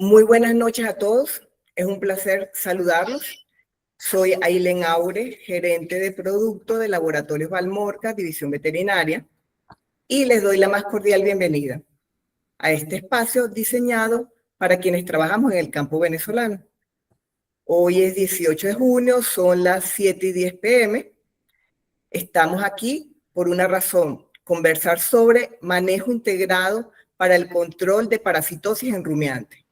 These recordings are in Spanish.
Muy buenas noches a todos. Es un placer saludarlos. Soy Ailén Aure, gerente de producto de Laboratorios Valmorca, División Veterinaria, y les doy la más cordial bienvenida a este espacio diseñado para quienes trabajamos en el campo venezolano. Hoy es 18 de junio, son las 7:10 p.m. Estamos aquí por una razón: conversar sobre manejo integrado para el control de parasitosis en rumiantes.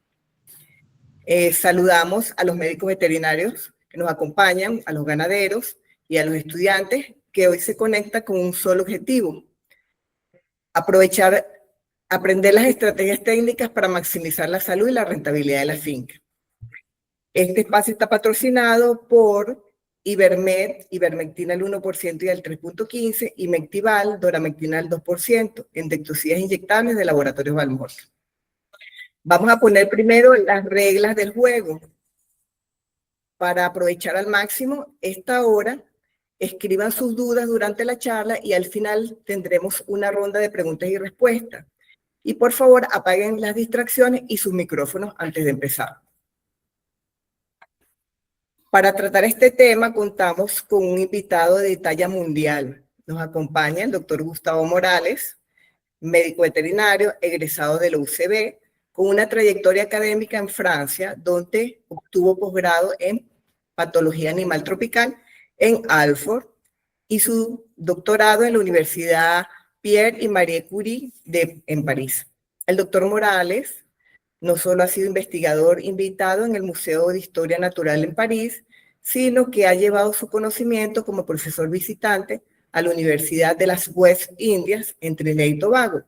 Saludamos a los médicos veterinarios que nos acompañan, a los ganaderos y a los estudiantes que hoy se conectan con un solo objetivo: aprender las estrategias técnicas para maximizar la salud y la rentabilidad de la finca. Este espacio está patrocinado por Ibermed, ivermectina al 1% y al 3.15, y Mectival, doramectina al 2%, endectocidas inyectables de Laboratorios Valmorca. Vamos a poner primero las reglas del juego. Para aprovechar al máximo esta hora, escriban sus dudas durante la charla y al final tendremos una ronda de preguntas y respuestas. Y por favor, apaguen las distracciones y sus micrófonos antes de empezar. Para tratar este tema contamos con un invitado de talla mundial. Nos acompaña el doctor Gustavo Morales, médico veterinario egresado de la UCB, con una trayectoria académica en Francia, donde obtuvo posgrado en patología animal tropical en Alfort y su doctorado en la Universidad Pierre y Marie Curie en París. El doctor Morales no solo ha sido investigador invitado en el Museo de Historia Natural en París, sino que ha llevado su conocimiento como profesor visitante a la Universidad de las West Indies en Trinidad y Tobago.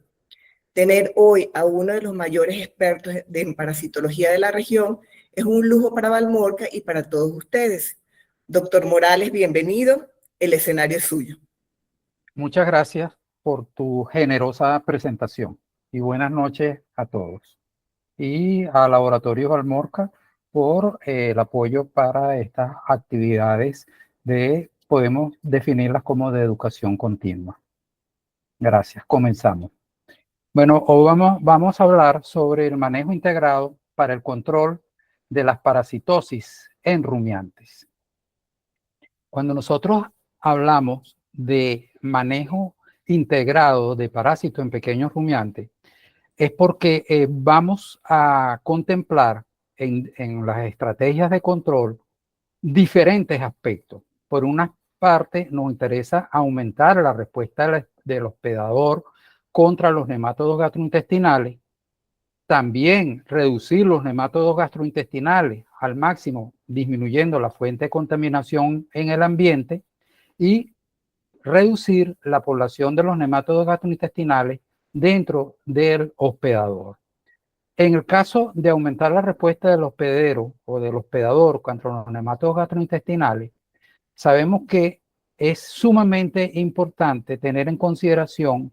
Tener hoy a uno de los mayores expertos en parasitología de la región es un lujo para Valmorca y para todos ustedes. Doctor Morales, bienvenido. El escenario es suyo. Muchas gracias por tu generosa presentación y buenas noches a todos. Y a Laboratorios Valmorca por el apoyo para estas actividades podemos definirlas como de educación continua. Gracias, comenzamos. Bueno, hoy vamos a hablar sobre el manejo integrado para el control de las parasitosis en rumiantes. Cuando nosotros hablamos de manejo integrado de parásitos en pequeños rumiantes, es porque vamos a contemplar en las estrategias de control diferentes aspectos. Por una parte, nos interesa aumentar la respuesta del hospedador contra los nematodos gastrointestinales, también reducir los nematodos gastrointestinales al máximo, disminuyendo la fuente de contaminación en el ambiente, y reducir la población de los nematodos gastrointestinales dentro del hospedador. En el caso de aumentar la respuesta del hospedero o del hospedador contra los nematodos gastrointestinales, sabemos que es sumamente importante tener en consideración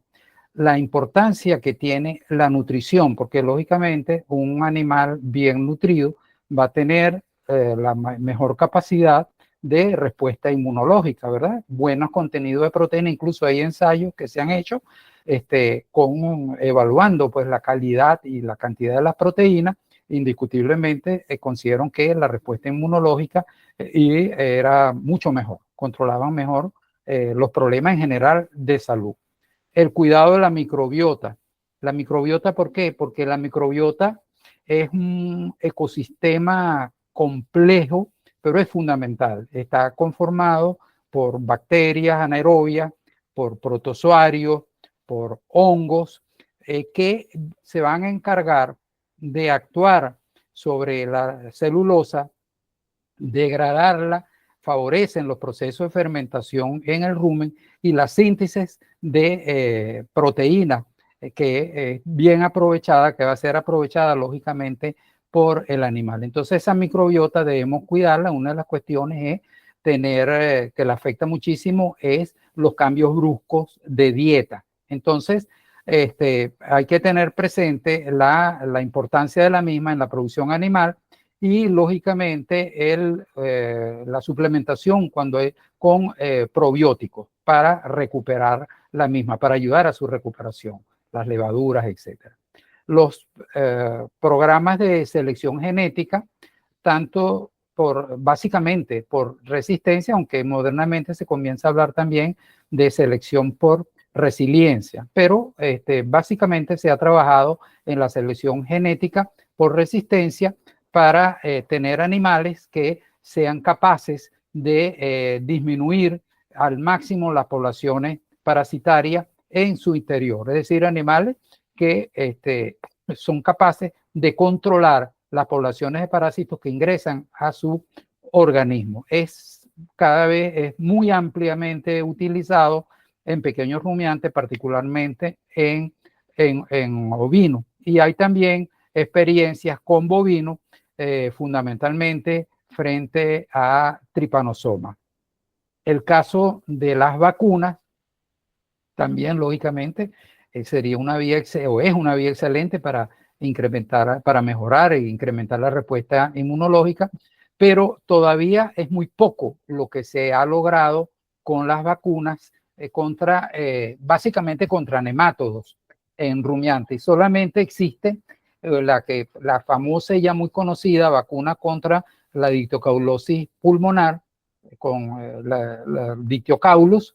la importancia que tiene la nutrición, porque lógicamente un animal bien nutrido va a tener la mejor capacidad de respuesta inmunológica, ¿verdad? Buenos contenidos de proteína, incluso hay ensayos que se han hecho evaluando pues la calidad y la cantidad de las proteínas. Indiscutiblemente consideran que la respuesta inmunológica era mucho mejor, controlaban mejor los problemas en general de salud. El cuidado de la microbiota. La microbiota, ¿por qué? Porque la microbiota es un ecosistema complejo, pero es fundamental. Está conformado por bacterias anaerobias, por protozoarios, por hongos, que se van a encargar de actuar sobre la celulosa, degradarla, favorecen los procesos de fermentación en el rumen y la síntesis de proteínas que es bien aprovechada, que va a ser aprovechada lógicamente por el animal. Entonces esa microbiota debemos cuidarla. Una de las cuestiones es tener, que le afecta muchísimo, es los cambios bruscos de dieta. Entonces hay que tener presente la importancia de la misma en la producción animal y lógicamente la suplementación cuando es con probióticos para recuperar la misma, para ayudar a su recuperación, las levaduras, etc. los programas de selección genética, tanto básicamente por resistencia, aunque modernamente se comienza a hablar también de selección por resiliencia, pero básicamente se ha trabajado en la selección genética por resistencia para tener animales que sean capaces de disminuir al máximo las poblaciones parasitarias en su interior, es decir, animales que son capaces de controlar las poblaciones de parásitos que ingresan a su organismo. Cada vez es muy ampliamente utilizado en pequeños rumiantes, particularmente en ovinos. Y hay también experiencias con bovinos, fundamentalmente frente a tripanosomas. El caso de las vacunas, también lógicamente, sería una vía, o es una vía excelente para incrementar, para mejorar e incrementar la respuesta inmunológica, pero todavía es muy poco lo que se ha logrado con las vacunas básicamente contra nemátodos en rumiantes. Solamente existe la famosa y ya muy conocida vacuna contra la dictiocaulosis pulmonar con la Dictiocaulus,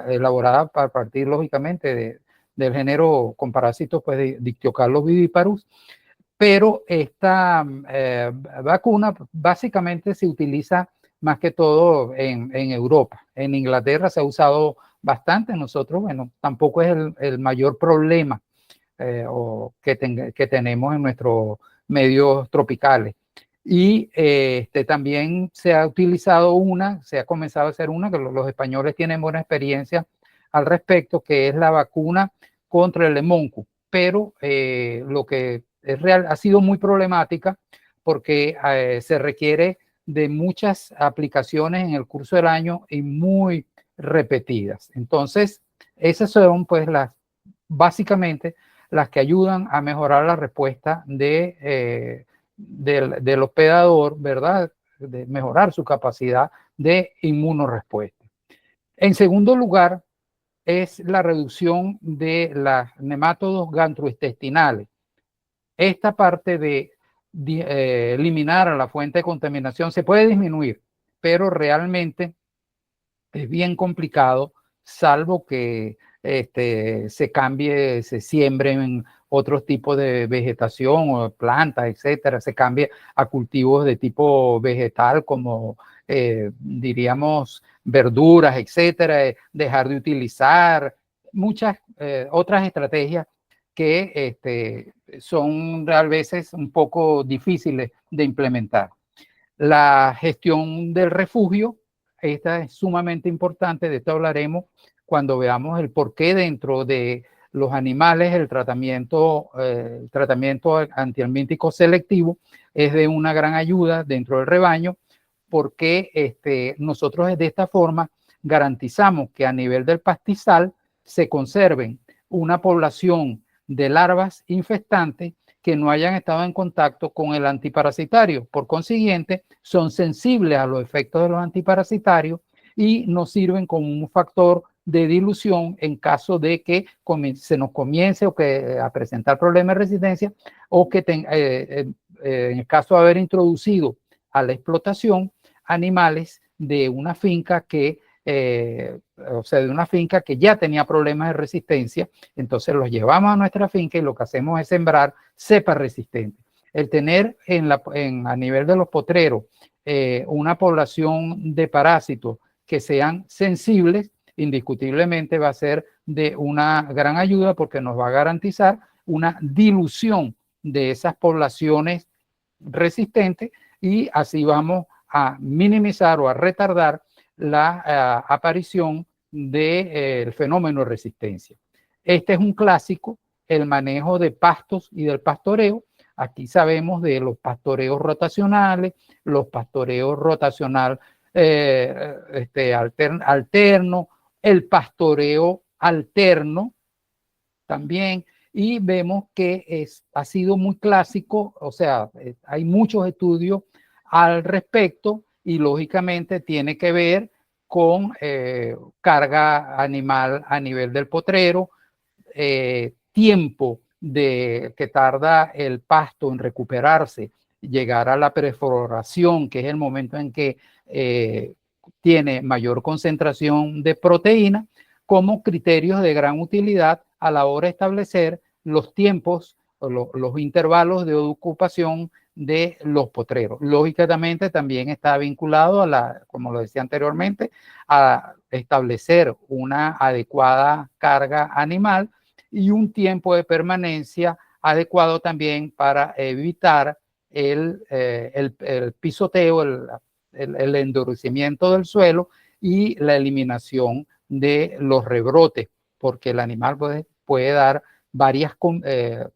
elaborada a partir lógicamente del género con parásitos pues, de Dictiocaulus viviparus, pero esta vacuna básicamente se utiliza más que todo en Europa. En Inglaterra se ha usado bastante. Nosotros, bueno, tampoco es el mayor problema que tenemos en nuestros medios tropicales. Y también se ha utilizado se ha comenzado a hacer una, que los españoles tienen buena experiencia al respecto, que es la vacuna contra el hemonco. Pero lo que es real ha sido muy problemática porque se requiere de muchas aplicaciones en el curso del año y muy repetidas. Entonces, esas son pues básicamente las que ayudan a mejorar la respuesta del hospedador, ¿verdad? De mejorar su capacidad de inmunorespuesta. En segundo lugar, es la reducción de los nemátodos gastrointestinales. Esta parte de eliminar a la fuente de contaminación se puede disminuir, pero realmente es bien complicado, salvo que se siembren otros tipos de vegetación o plantas, etcétera, se cambie a cultivos de tipo vegetal como diríamos verduras, etcétera, dejar de utilizar muchas otras estrategias que son a veces un poco difíciles de implementar. La gestión del refugio, esta es sumamente importante, de esto hablaremos cuando veamos el por qué dentro de los animales el tratamiento antihelmíntico selectivo es de una gran ayuda dentro del rebaño, porque nosotros de esta forma garantizamos que a nivel del pastizal se conserven una población de larvas infestantes que no hayan estado en contacto con el antiparasitario. Por consiguiente, son sensibles a los efectos de los antiparasitarios y nos sirven como un factor de dilución en caso de que se nos comience a presentar problemas de resistencia o que en el caso de haber introducido a la explotación animales de una finca que ya tenía problemas de resistencia, entonces los llevamos a nuestra finca y lo que hacemos es sembrar cepas resistentes. El tener a nivel de los potreros una población de parásitos que sean sensibles, indiscutiblemente va a ser de una gran ayuda porque nos va a garantizar una dilución de esas poblaciones resistentes y así vamos a minimizar o a retardar la aparición del fenómeno de resistencia. Este es un clásico, el manejo de pastos y del pastoreo. Aquí sabemos de los pastoreos rotacionales, los pastoreos rotacional alterno, el pastoreo alterno también, y vemos que ha sido muy clásico, o sea, hay muchos estudios al respecto y lógicamente tiene que ver con carga animal a nivel del potrero, tiempo que tarda el pasto en recuperarse, llegar a la perforación, que es el momento en que tiene mayor concentración de proteína, como criterios de gran utilidad a la hora de establecer los tiempos o los intervalos de ocupación de los potreros. Lógicamente también está vinculado como lo decía anteriormente, a establecer una adecuada carga animal y un tiempo de permanencia adecuado también para evitar el pisoteo, el endurecimiento del suelo y la eliminación de los rebrotes, porque el animal puede dar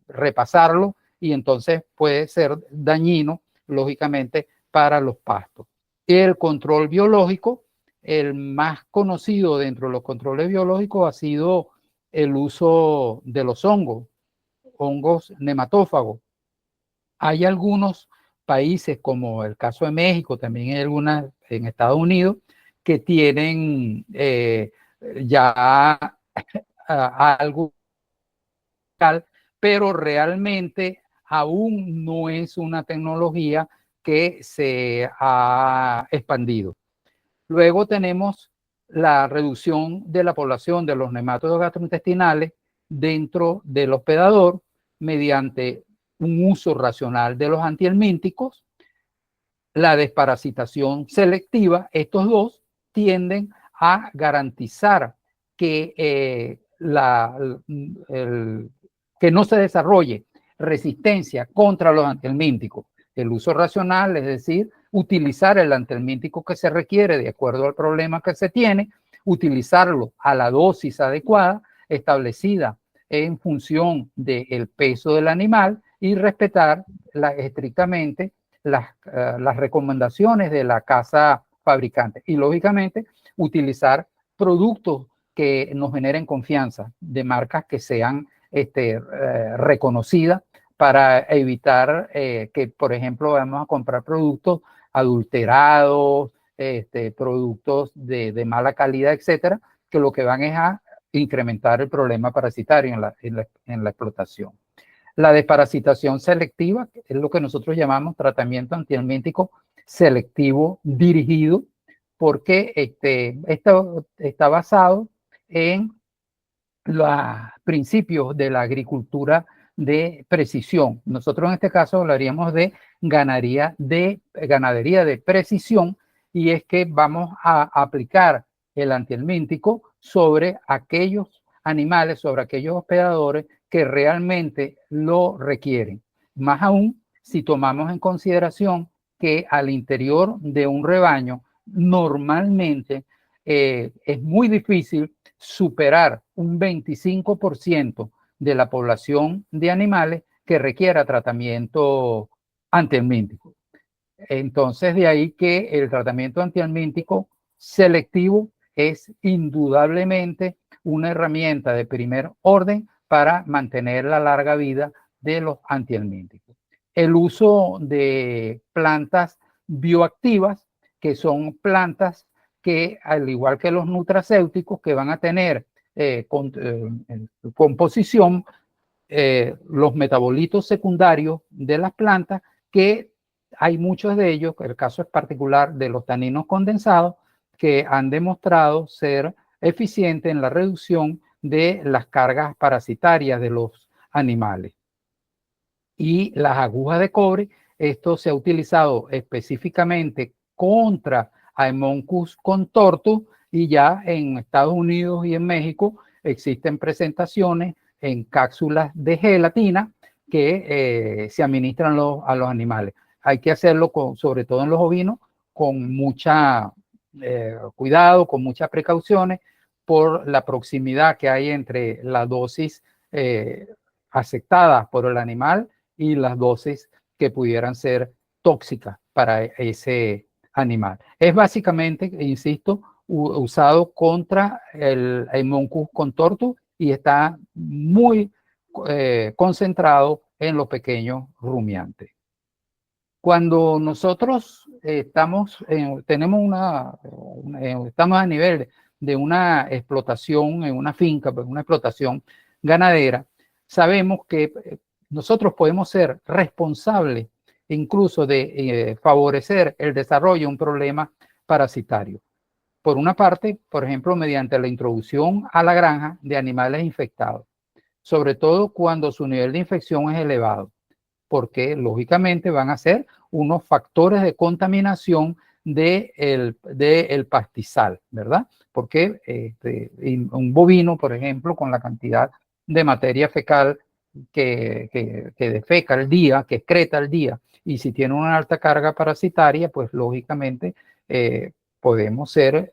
repasarlo, y entonces puede ser dañino, lógicamente, para los pastos. El control biológico, el más conocido dentro de los controles biológicos ha sido el uso de los hongos nematófagos. Hay algunos países, como el caso de México, también hay algunas en Estados Unidos, que tienen ya algo, pero realmente aún no es una tecnología que se ha expandido. Luego tenemos la reducción de la población de los nematodos gastrointestinales dentro del hospedador mediante un uso racional de los antihelmínticos, la desparasitación selectiva. Estos dos tienden a garantizar que, que no se desarrolle resistencia contra los antihelmínticos. El uso racional, es decir, utilizar el antihelmíntico que se requiere de acuerdo al problema que se tiene, utilizarlo a la dosis adecuada, establecida en función del peso del animal, y respetar estrictamente las recomendaciones de la casa fabricante. Y lógicamente utilizar productos que nos generen confianza, de marcas que sean reconocidas, para evitar que, por ejemplo, vamos a comprar productos adulterados, productos de mala calidad, etcétera, que lo que van es a incrementar el problema parasitario en la explotación. La desparasitación selectiva es lo que nosotros llamamos tratamiento antihelmíntico selectivo dirigido, porque esto está basado en los principios de la agricultura de precisión. Nosotros en este caso hablaríamos de ganadería de precisión, y es que vamos a aplicar el antihelmíntico sobre aquellos animales, sobre aquellos hospedadores que realmente lo requieren. Más aún si tomamos en consideración que al interior de un rebaño normalmente es muy difícil superar un 25% de la población de animales que requiera tratamiento antihelmíntico. Entonces, de ahí que el tratamiento antihelmíntico selectivo es indudablemente una herramienta de primer orden para mantener la larga vida de los antihelmínticos. El uso de plantas bioactivas, que son plantas que, al igual que los nutracéuticos, que van a tener composición los metabolitos secundarios de las plantas, que hay muchos de ellos, el caso es particular de los taninos condensados, que han demostrado ser eficientes en la reducción de las cargas parasitarias de los animales. Y las agujas de cobre, esto se ha utilizado específicamente contra Haemonchus contortus, y ya en Estados Unidos y en México existen presentaciones en cápsulas de gelatina que se administran a los animales. Hay que hacerlo, sobre todo en los ovinos, con mucha cuidado, con muchas precauciones, por la proximidad que hay entre la dosis aceptada por el animal y las dosis que pudieran ser tóxicas para ese animal. Es básicamente, insisto, usado contra el Haemonchus contortus, y está muy concentrado en los pequeños rumiantes. Cuando nosotros estamos a nivel de una explotación en una finca, pues una explotación ganadera, sabemos que nosotros podemos ser responsables incluso de favorecer el desarrollo de un problema parasitario. Por una parte, por ejemplo, mediante la introducción a la granja de animales infectados, sobre todo cuando su nivel de infección es elevado, porque lógicamente van a ser unos factores de contaminación del pastizal, ¿verdad? Porque un bovino, por ejemplo, con la cantidad de materia fecal que defeca al día, que excreta al día, y si tiene una alta carga parasitaria, pues lógicamente podemos ser,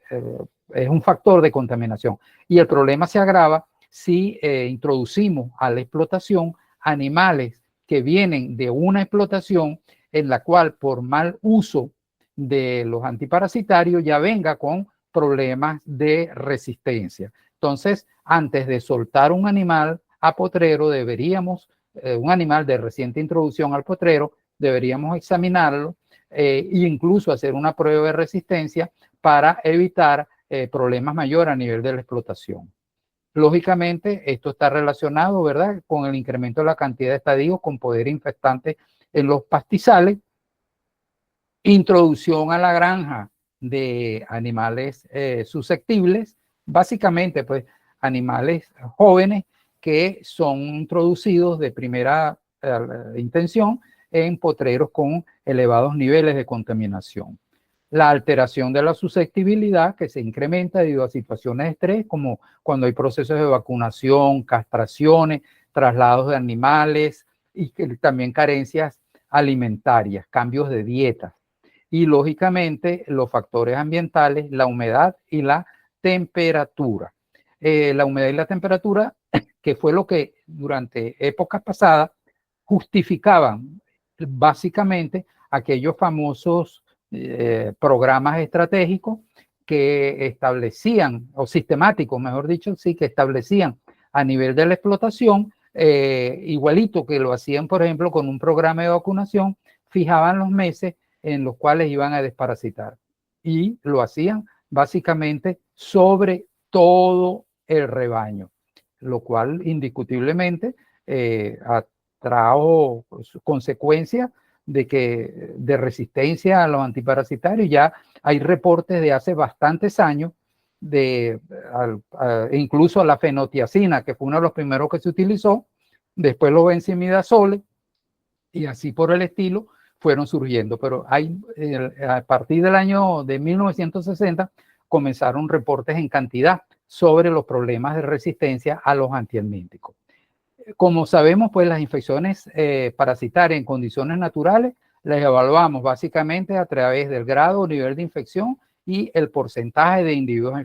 es un factor de contaminación. Y el problema se agrava si introducimos a la explotación animales que vienen de una explotación en la cual por mal uso de los antiparasitarios ya venga con problemas de resistencia. Entonces, antes de soltar un animal a potrero, deberíamos, un animal de reciente introducción al potrero, deberíamos examinarlo e incluso hacer una prueba de resistencia para evitar problemas mayores a nivel de la explotación. Lógicamente, esto está relacionado, ¿verdad?, con el incremento de la cantidad de estadios con poder infectante en los pastizales, introducción a la granja de animales susceptibles, básicamente, pues, animales jóvenes que son introducidos de primera intención en potreros con elevados niveles de contaminación. La alteración de la susceptibilidad que se incrementa debido a situaciones de estrés, como cuando hay procesos de vacunación, castraciones, traslados de animales y también carencias alimentarias, cambios de dieta. Y lógicamente los factores ambientales, la humedad y la temperatura. La humedad y la temperatura, que fue lo que durante épocas pasadas justificaban básicamente aquellos famosos programas estratégicos que establecían, o sistemáticos, mejor dicho, sí, que establecían a nivel de la explotación, igualito que lo hacían, por ejemplo, con un programa de vacunación, fijaban los meses en los cuales iban a desparasitar. Y lo hacían básicamente sobre todo el rebaño, lo cual indiscutiblemente trajo consecuencias de resistencia a los antiparasitarios. Ya hay reportes de hace bastantes años, incluso la fenotiacina, que fue uno de los primeros que se utilizó, después los benzimidazoles, y así por el estilo fueron surgiendo. Pero a partir del año de 1960 comenzaron reportes en cantidad sobre los problemas de resistencia a los antihelmínticos. Como sabemos, pues las infecciones parasitarias en condiciones naturales las evaluamos básicamente a través del grado o nivel de infección y el porcentaje de individuos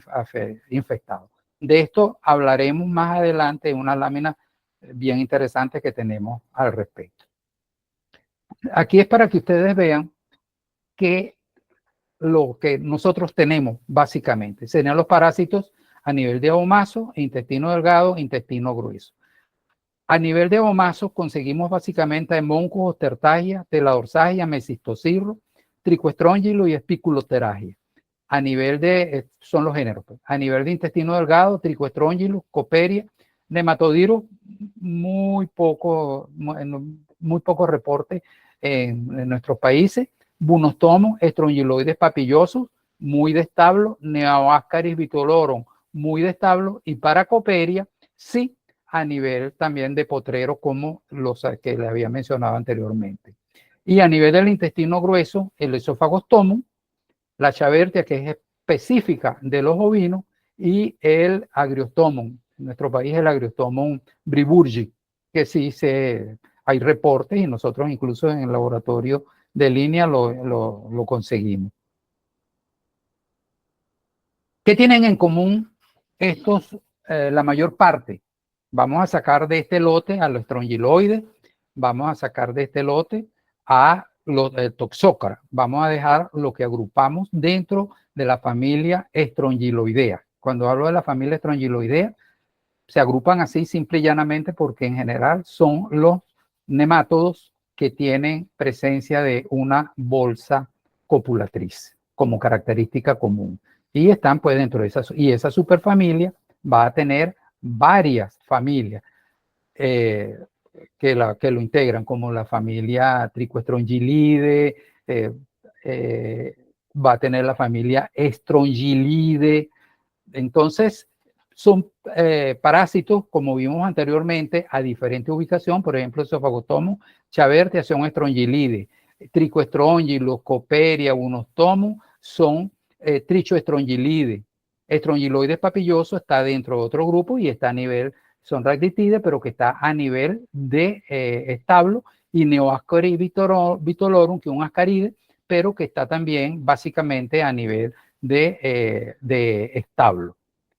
infectados. De esto hablaremos más adelante en una lámina bien interesante que tenemos al respecto. Aquí es para que ustedes vean que lo que nosotros tenemos básicamente serían los parásitos a nivel de omaso, intestino delgado, intestino grueso. A nivel de omaso conseguimos básicamente a Moncus, Ostertagia, Teladorsagia, Mesistocirro, Tricoestróngilo y Espiculoterragia. A nivel de, son los géneros, pues. A nivel de intestino delgado, Tricoestróngilo, Coperia, Nematodiro, muy poco reporte en nuestros países. Bunostomo, Estrongiloides papillosos, muy de establo. Neoascaris vitolorum, muy de establo. Y Paracoperia, sí, a nivel también de potrero, como los que les había mencionado anteriormente. Y a nivel del intestino grueso, el esófagostomum, la chavertia, que es específica de los ovinos, y el agriostomum, en nuestro país el agriostomum briburgi, que sí hay reportes y nosotros incluso en el laboratorio de línea lo conseguimos. ¿Qué tienen en común estos, la mayor parte? Vamos a sacar de este lote a los estrongiloides, vamos a sacar de este lote a los toxócaras. Vamos a dejar lo que agrupamos dentro de la familia estrongiloidea. Cuando hablo de la familia estrongiloidea, se agrupan así simple y llanamente porque en general son los nemátodos que tienen presencia de una bolsa copulatriz como característica común. Y están pues dentro de esa superfamilia va a tener varias familias. que lo integran, como la familia Tricostrongylide, va a tener la familia Strongylide. Entonces, son parásitos, como vimos anteriormente, a diferente ubicación. Por ejemplo, Esophagostomus chavertia son Strongylide, Tricostrongylus, Coperia, Unostomum son Trichostrongylide. Strongyloides papilloso está dentro de otro grupo y está a nivel, son Rhabditidae, pero que está a nivel de establo, y Neoascaris vitolorum, que es un ascaride, pero que está también básicamente a nivel de establo.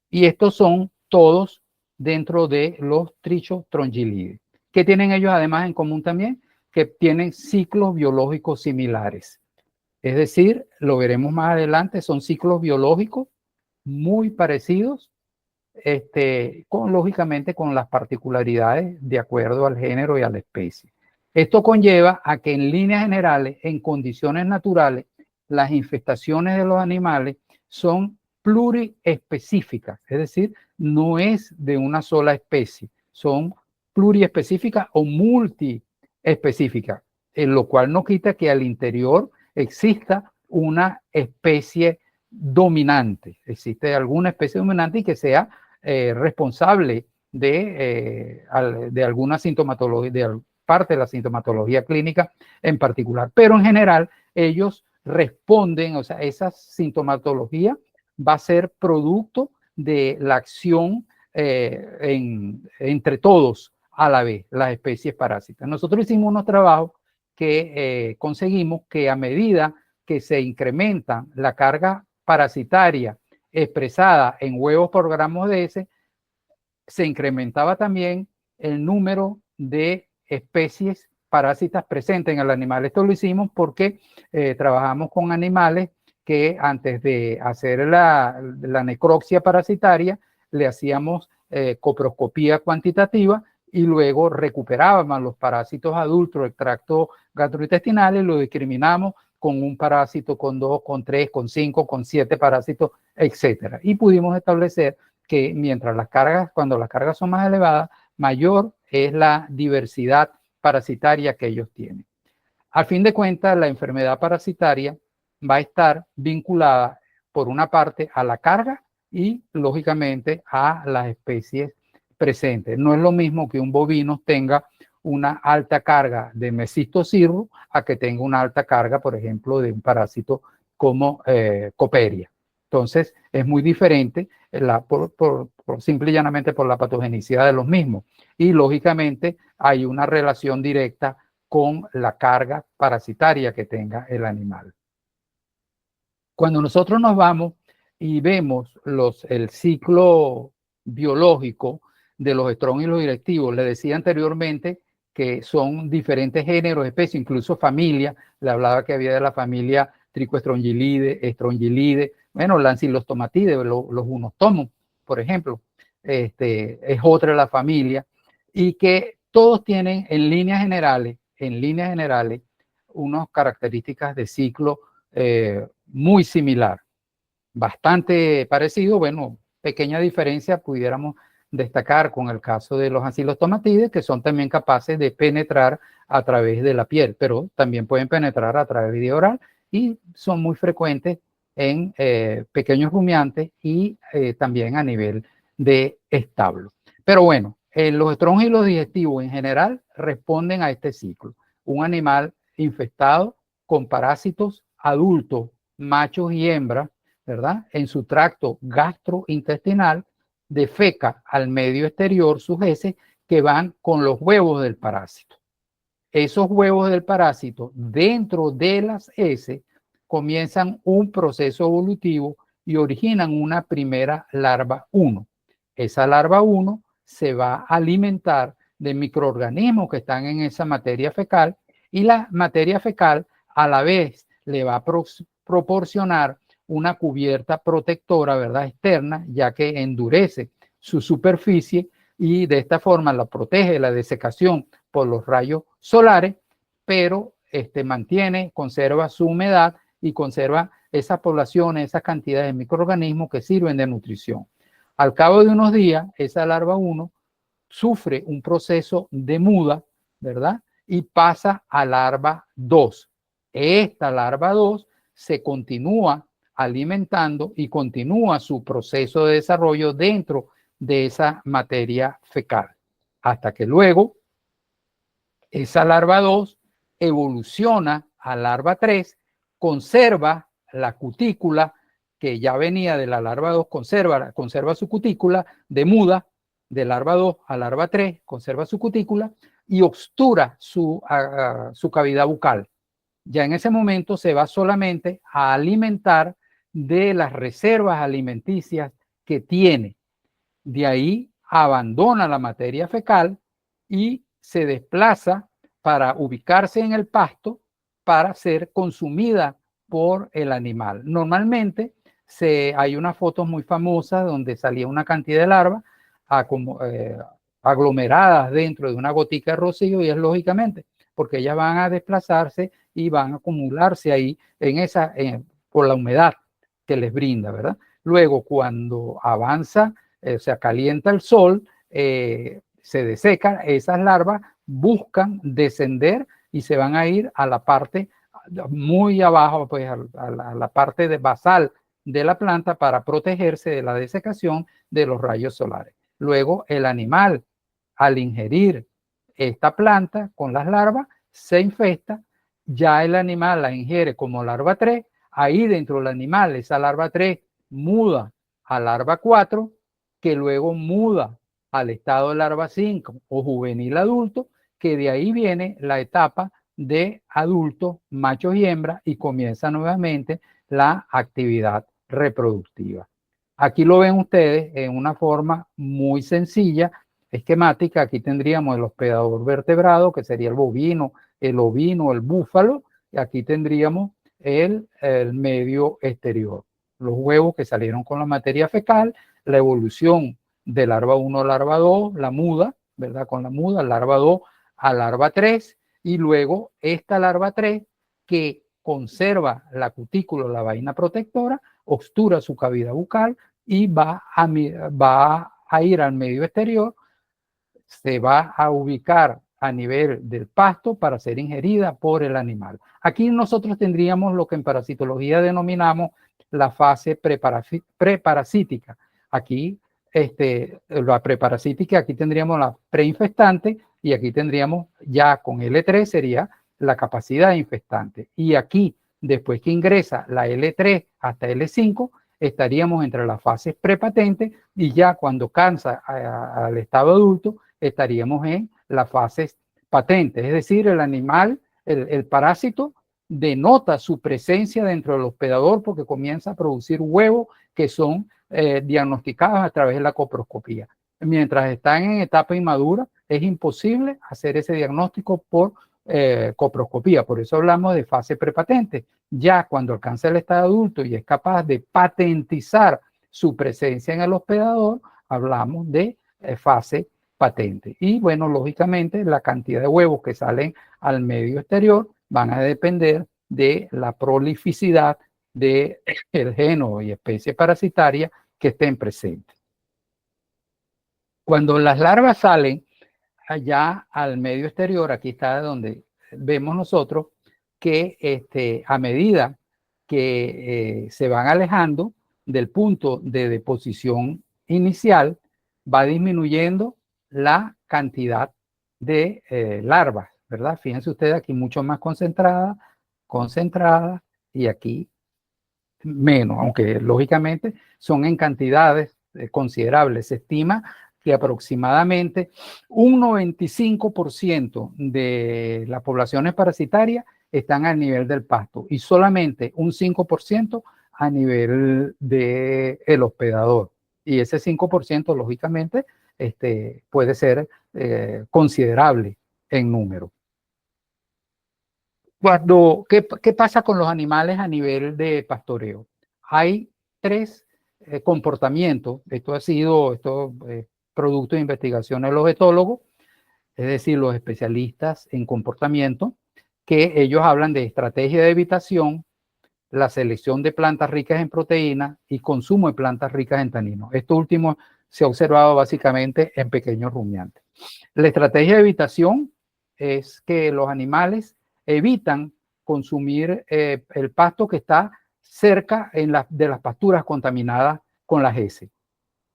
Y estos son todos dentro de los Trichostrongylide. ¿Qué tienen ellos además en común también? Que tienen ciclos biológicos similares. Es decir, lo veremos más adelante, son ciclos biológicos muy parecidos, lógicamente con las particularidades de acuerdo al género y a la especie. Esto conlleva a que en líneas generales, en condiciones naturales, las infestaciones de los animales son pluriespecíficas, es decir, no es de una sola especie, son pluriespecíficas o multiespecíficas, lo cual no quita que al interior exista una especie dominante, existe alguna especie dominante y que sea responsable de alguna sintomatología, de parte de la sintomatología clínica en particular, pero en general ellos responden, o sea, esa sintomatología va a ser producto de la acción entre todos a la vez, las especies parásitas. Nosotros hicimos unos trabajos que conseguimos que a medida que se incrementa la carga parasitaria expresada en huevos por gramos de S, se incrementaba también el número de especies parásitas presentes en el animal. Esto lo hicimos porque trabajamos con animales que antes de hacer la necropsia parasitaria le hacíamos coproscopía cuantitativa y luego recuperábamos los parásitos adultos del tracto gastrointestinal y lo discriminamos con un parásito, con 2, con 3, con 5, con 7 parásitos, etcétera. Y pudimos establecer que mientras las cargas, cuando las cargas son más elevadas, mayor es la diversidad parasitaria que ellos tienen. Al fin de cuentas, la enfermedad parasitaria va a estar vinculada, por una parte, a la carga y, lógicamente, a las especies presentes. No es lo mismo que un bovino tenga una alta carga de Mesistocirrus a que tenga una alta carga, por ejemplo, de un parásito como Coperia. Entonces, es muy diferente simple y llanamente por la patogenicidad de los mismos. Y, lógicamente, hay una relación directa con la carga parasitaria que tenga el animal. Cuando nosotros nos vamos y vemos el ciclo biológico de los estróngilos directivos, le decía anteriormente que son diferentes géneros, especies, incluso familias. Le hablaba que había de la familia Tricostrongylide, Strongylide, bueno, Lancilostomatidae, los Unostomum, por ejemplo, es otra de la familia, y que todos tienen en líneas generales, unas características de ciclo muy similar, bastante parecido. Bueno, pequeña diferencia pudiéramos destacar con el caso de los Ancylostomatidae, que son también capaces de penetrar a través de la piel, pero también pueden penetrar a través de vía oral y son muy frecuentes en pequeños rumiantes y también a nivel de establo. Pero bueno, los estróngilos digestivos en general responden a este ciclo. Un animal infestado con parásitos adultos, machos y hembras, ¿verdad? En su tracto gastrointestinal, defeca al medio exterior sus heces que van con los huevos del parásito. Esos huevos del parásito dentro de las heces comienzan un proceso evolutivo y originan una primera larva 1. Esa larva 1 se va a alimentar de microorganismos que están en esa materia fecal y la materia fecal a la vez le va a proporcionar una cubierta protectora, ¿verdad?, externa, ya que endurece su superficie y de esta forma la protege de la desecación por los rayos solares, pero mantiene, conserva su humedad y conserva esas poblaciones, esas cantidades de microorganismos que sirven de nutrición. Al cabo de unos días, esa larva 1 sufre un proceso de muda, ¿verdad? Y pasa a larva 2. Esta larva 2 se continúa alimentando y continúa su proceso de desarrollo dentro de esa materia fecal, hasta que luego esa larva 2 evoluciona a larva 3, conserva la cutícula que ya venía de la larva 2, conserva su cutícula de muda, de larva 2 a larva 3, conserva su cutícula y obstura su cavidad bucal. Ya en ese momento se va solamente a alimentar de las reservas alimenticias que tiene. De ahí abandona la materia fecal y se desplaza para ubicarse en el pasto para ser consumida por el animal. Normalmente hay unas fotos muy famosas donde salía una cantidad de larvas aglomeradas dentro de una gotica de rocío, y es lógicamente porque ellas van a desplazarse y van a acumularse ahí por la humedad que les brinda, ¿verdad? Luego, cuando avanza, se calienta el sol, se desecan, esas larvas buscan descender y se van a ir a la parte muy abajo, pues a la parte basal de la planta para protegerse de la desecación de los rayos solares. Luego, el animal, al ingerir esta planta con las larvas, se infesta, ya el animal la ingiere como larva 3, ahí dentro del animal esa larva 3 muda a larva 4, que luego muda al estado de larva 5 o juvenil adulto, que de ahí viene la etapa de adulto, machos y hembras, y comienza nuevamente la actividad reproductiva. Aquí lo ven ustedes en una forma muy sencilla, esquemática. Aquí tendríamos el hospedador vertebrado, que sería el bovino, el ovino, el búfalo, y aquí tendríamos el medio exterior. Los huevos que salieron con la materia fecal, la evolución de larva 1 a larva 2, la muda, ¿verdad? Con la muda, larva 2 a larva 3, y luego esta larva 3 que conserva la cutícula, la vaina protectora, obstura su cavidad bucal y va a ir al medio exterior, se va a ubicar a nivel del pasto para ser ingerida por el animal. Aquí nosotros tendríamos lo que en parasitología denominamos la fase preparasítica. Aquí, la preparasítica, aquí tendríamos la preinfestante, y aquí tendríamos ya con L3 sería la capacidad infestante. Y aquí, después que ingresa la L3 hasta L5, estaríamos entre las fases prepatentes, y ya cuando cansa al estado adulto, estaríamos en las fases patentes. Es decir, el animal, el parásito, denota su presencia dentro del hospedador porque comienza a producir huevos que son diagnosticados a través de la coproscopía. Mientras están en etapa inmadura, es imposible hacer ese diagnóstico por coproscopía. Por eso hablamos de fase prepatente. Ya cuando alcanza el estado adulto y es capaz de patentizar su presencia en el hospedador, hablamos de fase patente. Y bueno, lógicamente la cantidad de huevos que salen al medio exterior van a depender de la prolificidad del género y especie parasitaria que estén presentes. Cuando las larvas salen allá al medio exterior, aquí está donde vemos nosotros que a medida que se van alejando del punto de deposición inicial, va disminuyendo la cantidad de larvas, ¿verdad? Fíjense ustedes aquí mucho más concentrada, y aquí menos, aunque lógicamente son en cantidades considerables. Se estima que aproximadamente un 95% de las poblaciones parasitarias están al nivel del pasto y solamente un 5% a nivel del hospedador. Y ese 5%, lógicamente, puede ser considerable en número. ¿Qué pasa con los animales a nivel de pastoreo? Hay tres comportamientos. Esto es producto de investigación de los etólogos, es decir, los especialistas en comportamiento, que ellos hablan de estrategia de evitación, la selección de plantas ricas en proteínas y consumo de plantas ricas en taninos. Esto último se ha observado básicamente en pequeños rumiantes. La estrategia de evitación es que los animales evitan consumir el pasto que está cerca de las pasturas contaminadas con las heces.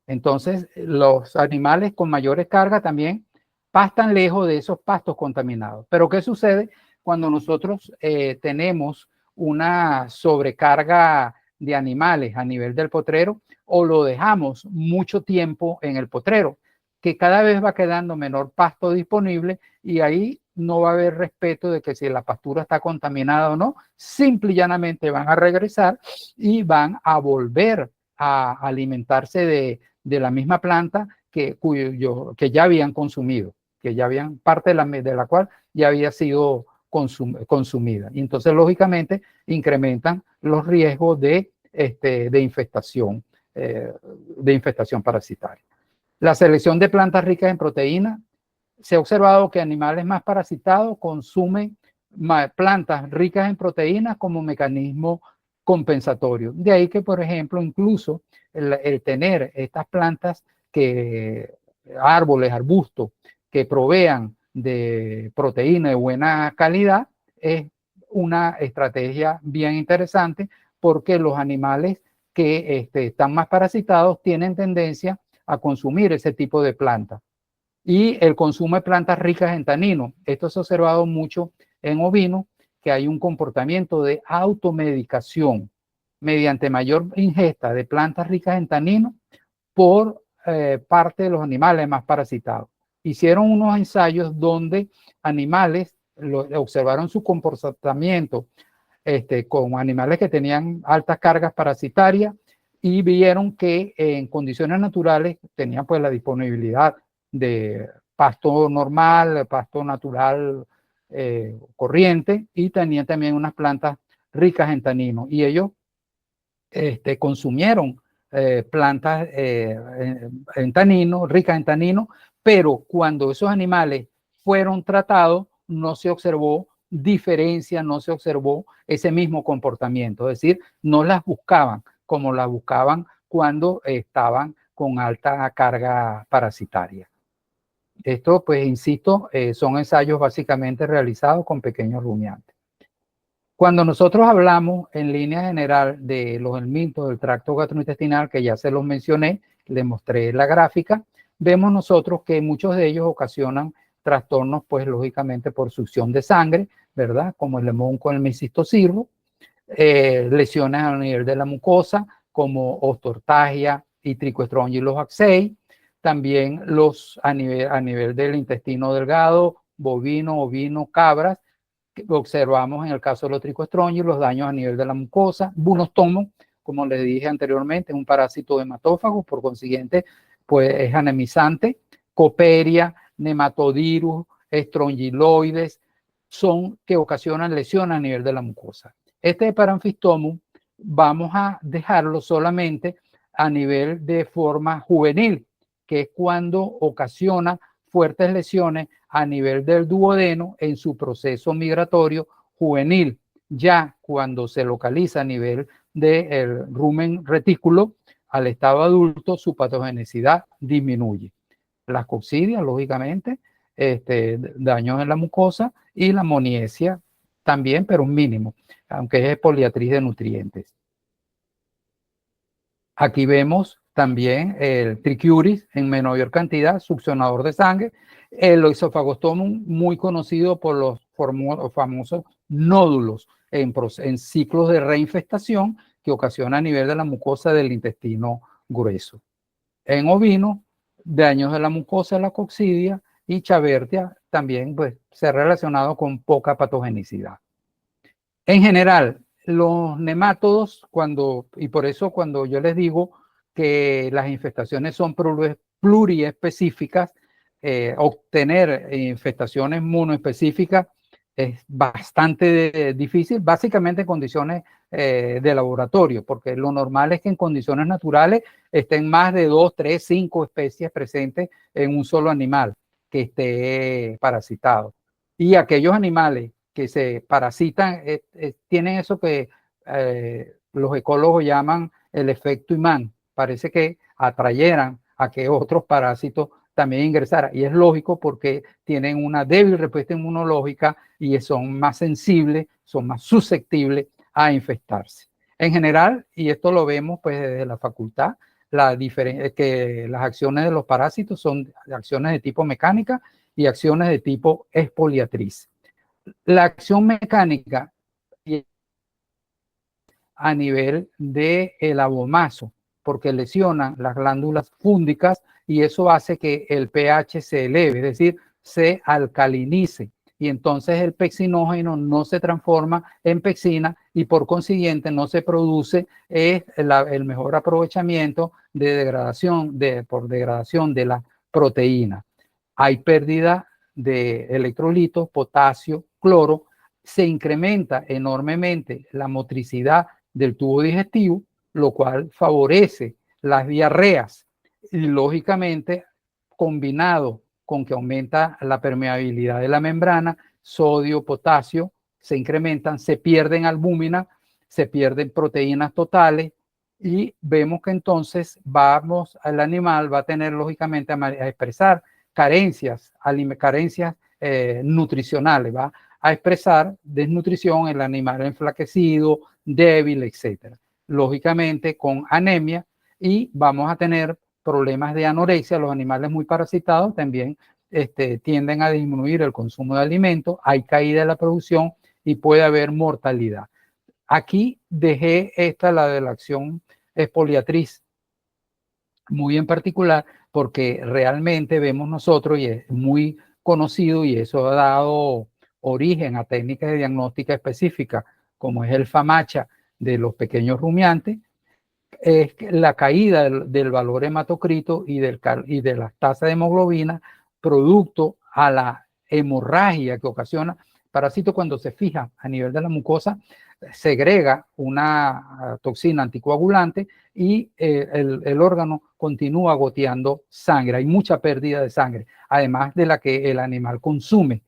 Entonces, los animales con mayores cargas también pastan lejos de esos pastos contaminados. Pero ¿qué sucede cuando nosotros tenemos una sobrecarga de animales a nivel del potrero o lo dejamos mucho tiempo en el potrero? Que cada vez va quedando menor pasto disponible y ahí no va a haber respeto de que si la pastura está contaminada o no, simple y llanamente van a regresar y van a volver a alimentarse de la misma planta que ya habían consumido, que ya habían parte de la cual ya había sido consumida. Y entonces, lógicamente, incrementan los riesgos de infestación parasitaria. La selección de plantas ricas en proteína. Se ha observado que animales más parasitados consumen plantas ricas en proteínas como mecanismo compensatorio. De ahí que, por ejemplo, incluso el tener estas plantas, árboles, arbustos, que provean de proteína de buena calidad, es una estrategia bien interesante porque los animales que están más parasitados tienen tendencia a consumir ese tipo de plantas. Y el consumo de plantas ricas en tanino. Esto se ha observado mucho en ovinos, que hay un comportamiento de automedicación mediante mayor ingesta de plantas ricas en tanino por parte de los animales más parasitados. Hicieron unos ensayos donde animales observaron su comportamiento con animales que tenían altas cargas parasitarias y vieron que en condiciones naturales tenían pues la disponibilidad de pasto normal, pasto natural corriente, y tenían también unas plantas ricas en tanino. Y ellos consumieron plantas en tanino, ricas en tanino, pero cuando esos animales fueron tratados, no se observó diferencia, no se observó ese mismo comportamiento. Es decir, no las buscaban como las buscaban cuando estaban con alta carga parasitaria. Esto, pues, insisto, son ensayos básicamente realizados con pequeños rumiantes. Cuando nosotros hablamos en línea general de los helmintos del tracto gastrointestinal, que ya se los mencioné, les mostré la gráfica, vemos nosotros que muchos de ellos ocasionan trastornos, pues, lógicamente por succión de sangre, ¿verdad? Como el lemón con el mecistocirro, lesiones a nivel de la mucosa, como ostortagia y tricoestrongylos axei, también a nivel del intestino delgado, bovino, ovino, cabras, que observamos en el caso de los tricoestrongylos, los daños a nivel de la mucosa, bunostomo, como les dije anteriormente, es un parásito hematófago, por consiguiente, pues es anemizante, coperia, nematodirus, estrongiloides, son que ocasionan lesiones a nivel de la mucosa. Este Paramphystomum vamos a dejarlo solamente a nivel de forma juvenil, que es cuando ocasiona fuertes lesiones a nivel del duodeno en su proceso migratorio juvenil. Ya cuando se localiza a nivel del rumen retículo, al estado adulto, su patogenicidad disminuye. Las coccidias, lógicamente, daños en la mucosa, y la moniesia también, pero un mínimo, aunque es poliatriz de nutrientes. Aquí vemos también el trichiuris en menor cantidad, succionador de sangre, el esofagostomum, muy conocido por los famosos nódulos en ciclos de reinfestación que ocasiona a nivel de la mucosa del intestino grueso. En ovino, daños de la mucosa de la coccidia, y Chavertia también, pues, se ha relacionado con poca patogenicidad. En general, los nemátodos, y por eso cuando yo les digo que las infestaciones son pluriespecíficas, obtener infestaciones monoespecíficas es bastante difícil, básicamente en condiciones de laboratorio, porque lo normal es que en condiciones naturales estén más de 2, 3, 5 especies presentes en un solo animal que esté parasitado. Y aquellos animales que se parasitan tienen eso que los ecólogos llaman el efecto imán. Parece que atrayeran a que otros parásitos también ingresaran. Y es lógico porque tienen una débil respuesta inmunológica y son más sensibles, son más susceptibles a infestarse. En general, y esto lo vemos pues desde la facultad, que las acciones de los parásitos son acciones de tipo mecánica y acciones de tipo expoliatriz. La acción mecánica a nivel del abomazo, porque lesionan las glándulas fúngicas y eso hace que el pH se eleve, es decir, se alcalinice. Y entonces el pexinógeno no se transforma en pexina y por consiguiente no se produce el mejor aprovechamiento de degradación, por degradación de la proteína. Hay pérdida de electrolitos, potasio, cloro, se incrementa enormemente la motricidad del tubo digestivo, lo cual favorece las diarreas y lógicamente combinado con que aumenta la permeabilidad de la membrana, sodio, potasio, se incrementan, se pierden albúmina, se pierden proteínas totales y vemos que entonces el animal va a tener lógicamente a expresar carencias nutricionales, va a expresar desnutrición, el animal enflaquecido, débil, etcétera. Lógicamente con anemia y vamos a tener problemas de anorexia. Los animales muy parasitados también tienden a disminuir el consumo de alimentos, hay caída de la producción y puede haber mortalidad. Aquí dejé la de la acción expoliatriz, muy en particular, porque realmente vemos nosotros, y es muy conocido, y eso ha dado origen a técnicas de diagnóstica específicas, como es el FAMACHA de los pequeños rumiantes, es la caída del valor hematocrito y de las tasas de hemoglobina, producto a la hemorragia que ocasiona parásito. Cuando se fija a nivel de la mucosa, segrega una toxina anticoagulante y el órgano continúa goteando sangre. Hay mucha pérdida de sangre, además de la que el animal consume.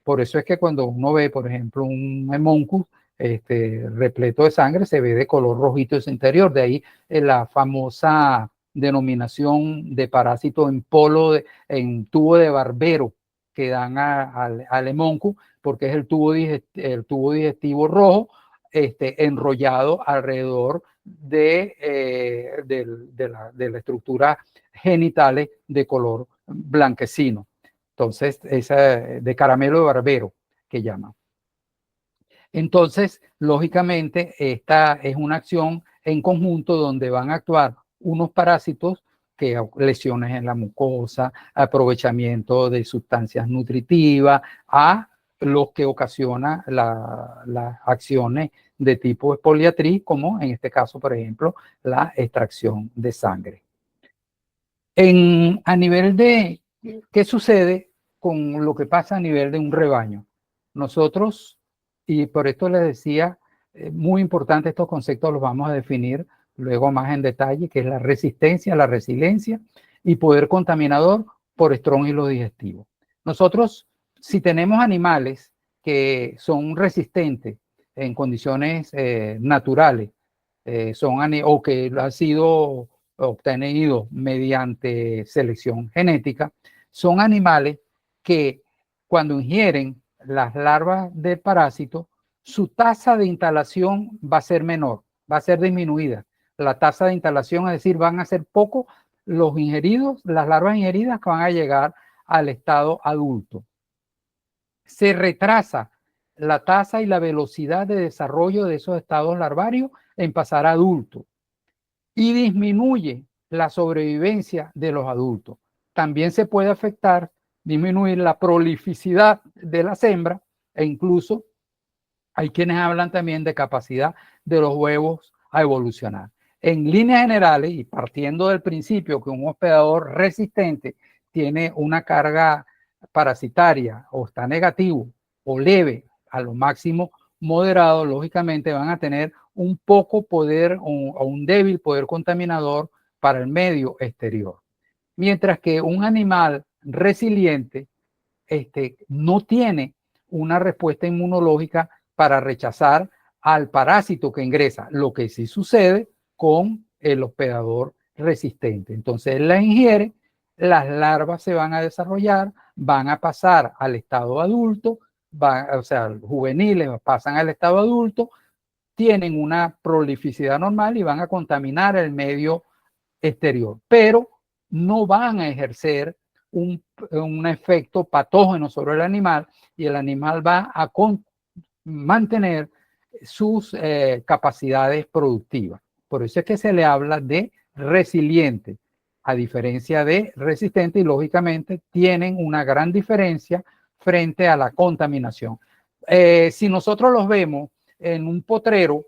Por eso es que cuando uno ve, por ejemplo, un hemoncus repleto de sangre, se ve de color rojito ese interior. De ahí la famosa denominación de parásito en tubo de barbero que dan al hemoncus, porque es el tubo digestivo rojo enrollado alrededor de la estructura genitales de color blanquecino. Entonces, esa de caramelo de barbero que llaman. Entonces, lógicamente, esta es una acción en conjunto donde van a actuar unos parásitos que lesiones en la mucosa, aprovechamiento de sustancias nutritivas, a los que ocasiona las acciones de tipo expoliatriz, como en este caso, por ejemplo, la extracción de sangre. A nivel de qué sucede con lo que pasa a nivel de un rebaño. Nosotros, y por esto les decía, muy importante estos conceptos los vamos a definir luego más en detalle, que es la resistencia, la resiliencia y poder contaminador por estróngilo digestivo. Nosotros, si tenemos animales que son resistentes en condiciones naturales, o que han sido obtenidos mediante selección genética, son animales que cuando ingieren las larvas del parásito, su tasa de instalación va a ser menor, va a ser disminuida. La tasa de instalación, es decir, van a ser pocos los ingeridos, las larvas ingeridas que van a llegar al estado adulto. Se retrasa la tasa y la velocidad de desarrollo de esos estados larvarios en pasar a adultos y disminuye la sobrevivencia de los adultos. También se puede disminuir la prolificidad de las hembras e incluso hay quienes hablan también de capacidad de los huevos a evolucionar. En líneas generales, y partiendo del principio que un hospedador resistente tiene una carga parasitaria o está negativo o leve a lo máximo moderado, lógicamente van a tener un poco poder o un débil poder contaminador para el medio exterior. Mientras que un animal resiliente no tiene una respuesta inmunológica para rechazar al parásito que ingresa, lo que sí sucede con el hospedador resistente. Entonces él la ingiere, las larvas se van a desarrollar, van a pasar al estado adulto, o sea, juveniles pasan al estado adulto, tienen una prolificidad normal y van a contaminar el medio exterior, pero no van a ejercer un efecto patógeno sobre el animal y el animal va a mantener sus capacidades productivas. Por eso es que se le habla de resiliente, a diferencia de resistente, y lógicamente tienen una gran diferencia frente a la contaminación. Si nosotros los vemos en un potrero,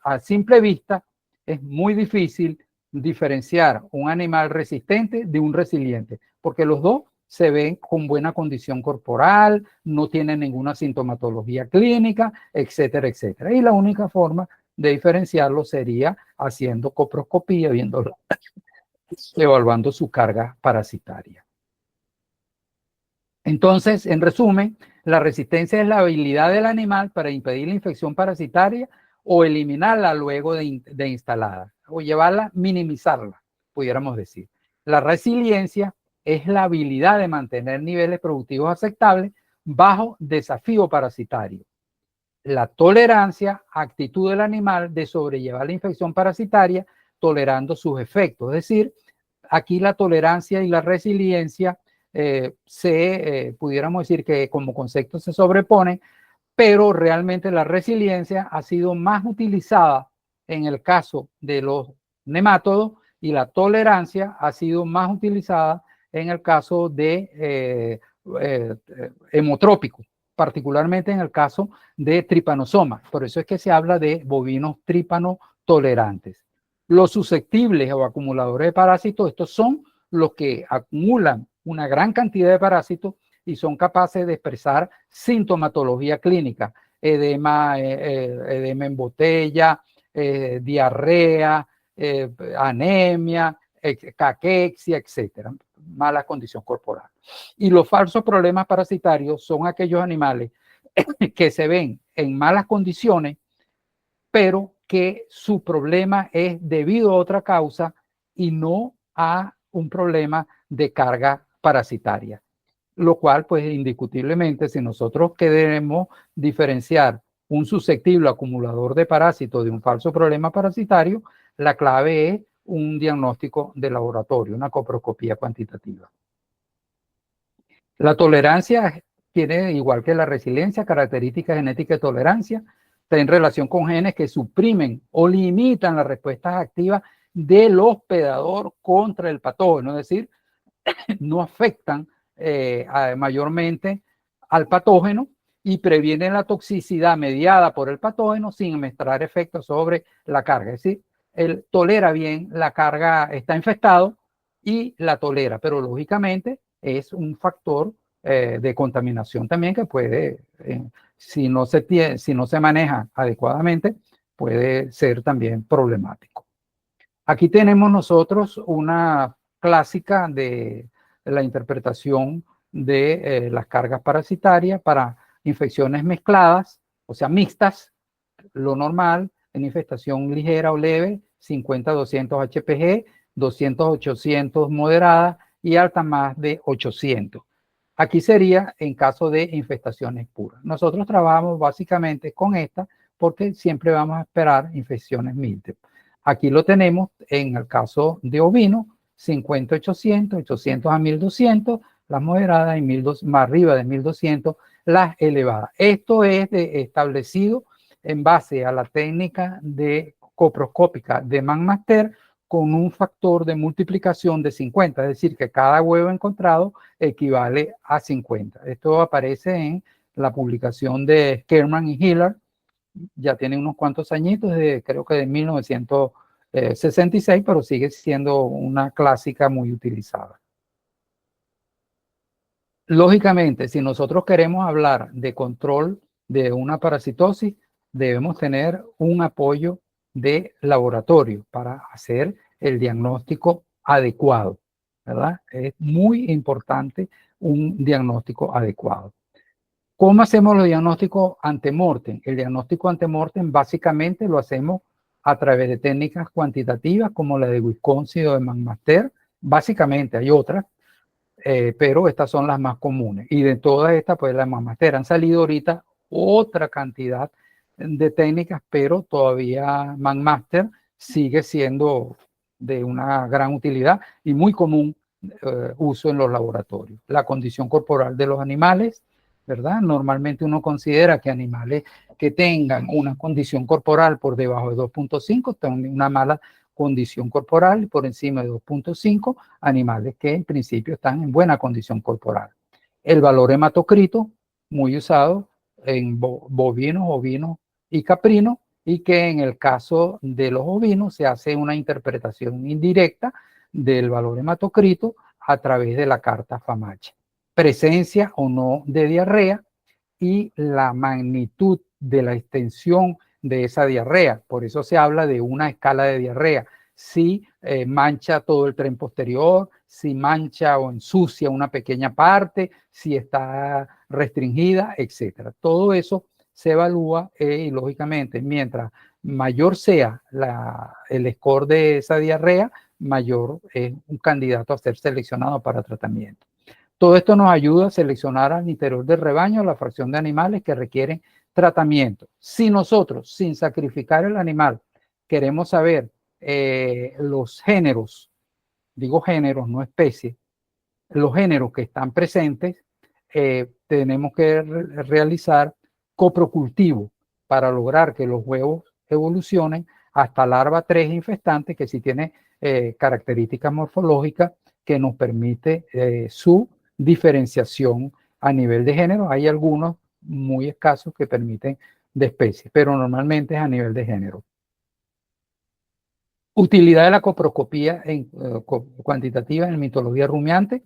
a simple vista, es muy difícil diferenciar un animal resistente de un resiliente, porque los dos se ven con buena condición corporal, no tienen ninguna sintomatología clínica, etcétera, etcétera. Y la única forma de diferenciarlo sería haciendo coproscopía, viéndolo, evaluando su carga parasitaria. Entonces, en resumen, la resistencia es la habilidad del animal para impedir la infección parasitaria o eliminarla luego de instalada, o llevarla, minimizarla, pudiéramos decir. La resiliencia es la habilidad de mantener niveles productivos aceptables bajo desafío parasitario. La tolerancia, actitud del animal de sobrellevar la infección parasitaria tolerando sus efectos. Es decir, aquí la tolerancia y la resiliencia pudiéramos decir que como concepto se sobreponen, pero realmente la resiliencia ha sido más utilizada en el caso de los nemátodos y la tolerancia ha sido más utilizada en el caso de hemotrópicos, particularmente en el caso de tripanosomas. Por eso es que se habla de bovinos trípano tolerantes. Los susceptibles o acumuladores de parásitos, estos son los que acumulan una gran cantidad de parásitos y son capaces de expresar sintomatología clínica, edema en botella, diarrea, anemia, caquexia, etcétera, mala condición corporal. Y los falsos problemas parasitarios son aquellos animales que se ven en malas condiciones, pero que su problema es debido a otra causa y no a un problema de carga parasitaria. Lo cual, pues indiscutiblemente, si nosotros queremos diferenciar un susceptible acumulador de parásitos de un falso problema parasitario, la clave es un diagnóstico de laboratorio, una coproscopía cuantitativa. La tolerancia tiene, igual que la resiliencia, características genéticas de tolerancia, está en relación con genes que suprimen o limitan las respuestas activas del hospedador contra el patógeno, es decir, no afectan mayormente al patógeno y previenen la toxicidad mediada por el patógeno sin mostrar efectos sobre la carga. Es decir, él tolera bien la carga, está infectado y la tolera, pero lógicamente es un factor de contaminación también que puede, si no se maneja adecuadamente, puede ser también problemático. Aquí tenemos nosotros una clásica de la interpretación de las cargas parasitarias para infecciones mezcladas, o sea, mixtas, lo normal, en infestación ligera o leve, 50-200 HPG, 200-800 moderada y alta más de 800. Aquí sería en caso de infestaciones puras. Nosotros trabajamos básicamente con esta porque siempre vamos a esperar infecciones múltiples. Aquí lo tenemos en el caso de ovino, 50-800, 800 a 1200, las moderadas y más arriba de 1200, las elevadas. Esto es establecido en base a la técnica de coproscópica de Mann-Master con un factor de multiplicación de 50, es decir, que cada huevo encontrado equivale a 50. Esto aparece en la publicación de Kerman y Hiller, ya tiene unos cuantos añitos, creo que de 1966, pero sigue siendo una clásica muy utilizada. Lógicamente, si nosotros queremos hablar de control de una parasitosis, debemos tener un apoyo de laboratorio para hacer el diagnóstico adecuado, ¿verdad? Es muy importante un diagnóstico adecuado. ¿Cómo hacemos los diagnósticos ante mortem? El diagnóstico ante mortem básicamente lo hacemos a través de técnicas cuantitativas como la de Wisconsin o de McMaster. Básicamente hay otras, pero estas son las más comunes. Y de todas estas, pues las McMaster han salido ahorita otra cantidad de técnicas, pero todavía McMaster sigue siendo de una gran utilidad y muy común uso en los laboratorios. La condición corporal de los animales, ¿verdad? Normalmente uno considera que animales que tengan una condición corporal por debajo de 2.5 tienen una mala condición corporal, y por encima de 2.5 animales que en principio están en buena condición corporal. El valor hematocrito, muy usado en bovinos, ovinos y caprinos, y que en el caso de los ovinos se hace una interpretación indirecta del valor hematocrito a través de la carta Famache. Presencia o no de diarrea y la magnitud de la extensión de esa diarrea. Por eso se habla de una escala de diarrea. Si mancha todo el tren posterior, si mancha o ensucia una pequeña parte, si está restringida, etc. Todo eso se evalúa y lógicamente mientras mayor sea el score de esa diarrea, mayor es un candidato a ser seleccionado para tratamiento. Todo esto nos ayuda a seleccionar al interior del rebaño la fracción de animales que requieren tratamiento. Si nosotros, sin sacrificar el animal, queremos saber los géneros, digo géneros, no especies, los géneros que están presentes, tenemos que realizar coprocultivo para lograr que los huevos evolucionen hasta larva 3 infestante, que sí tiene características morfológicas que nos permite su diferenciación a nivel de género. Hay algunos muy escasos que permiten de especies, pero normalmente es a nivel de género. Utilidad de la coproscopía cuantitativa en mitología rumiante.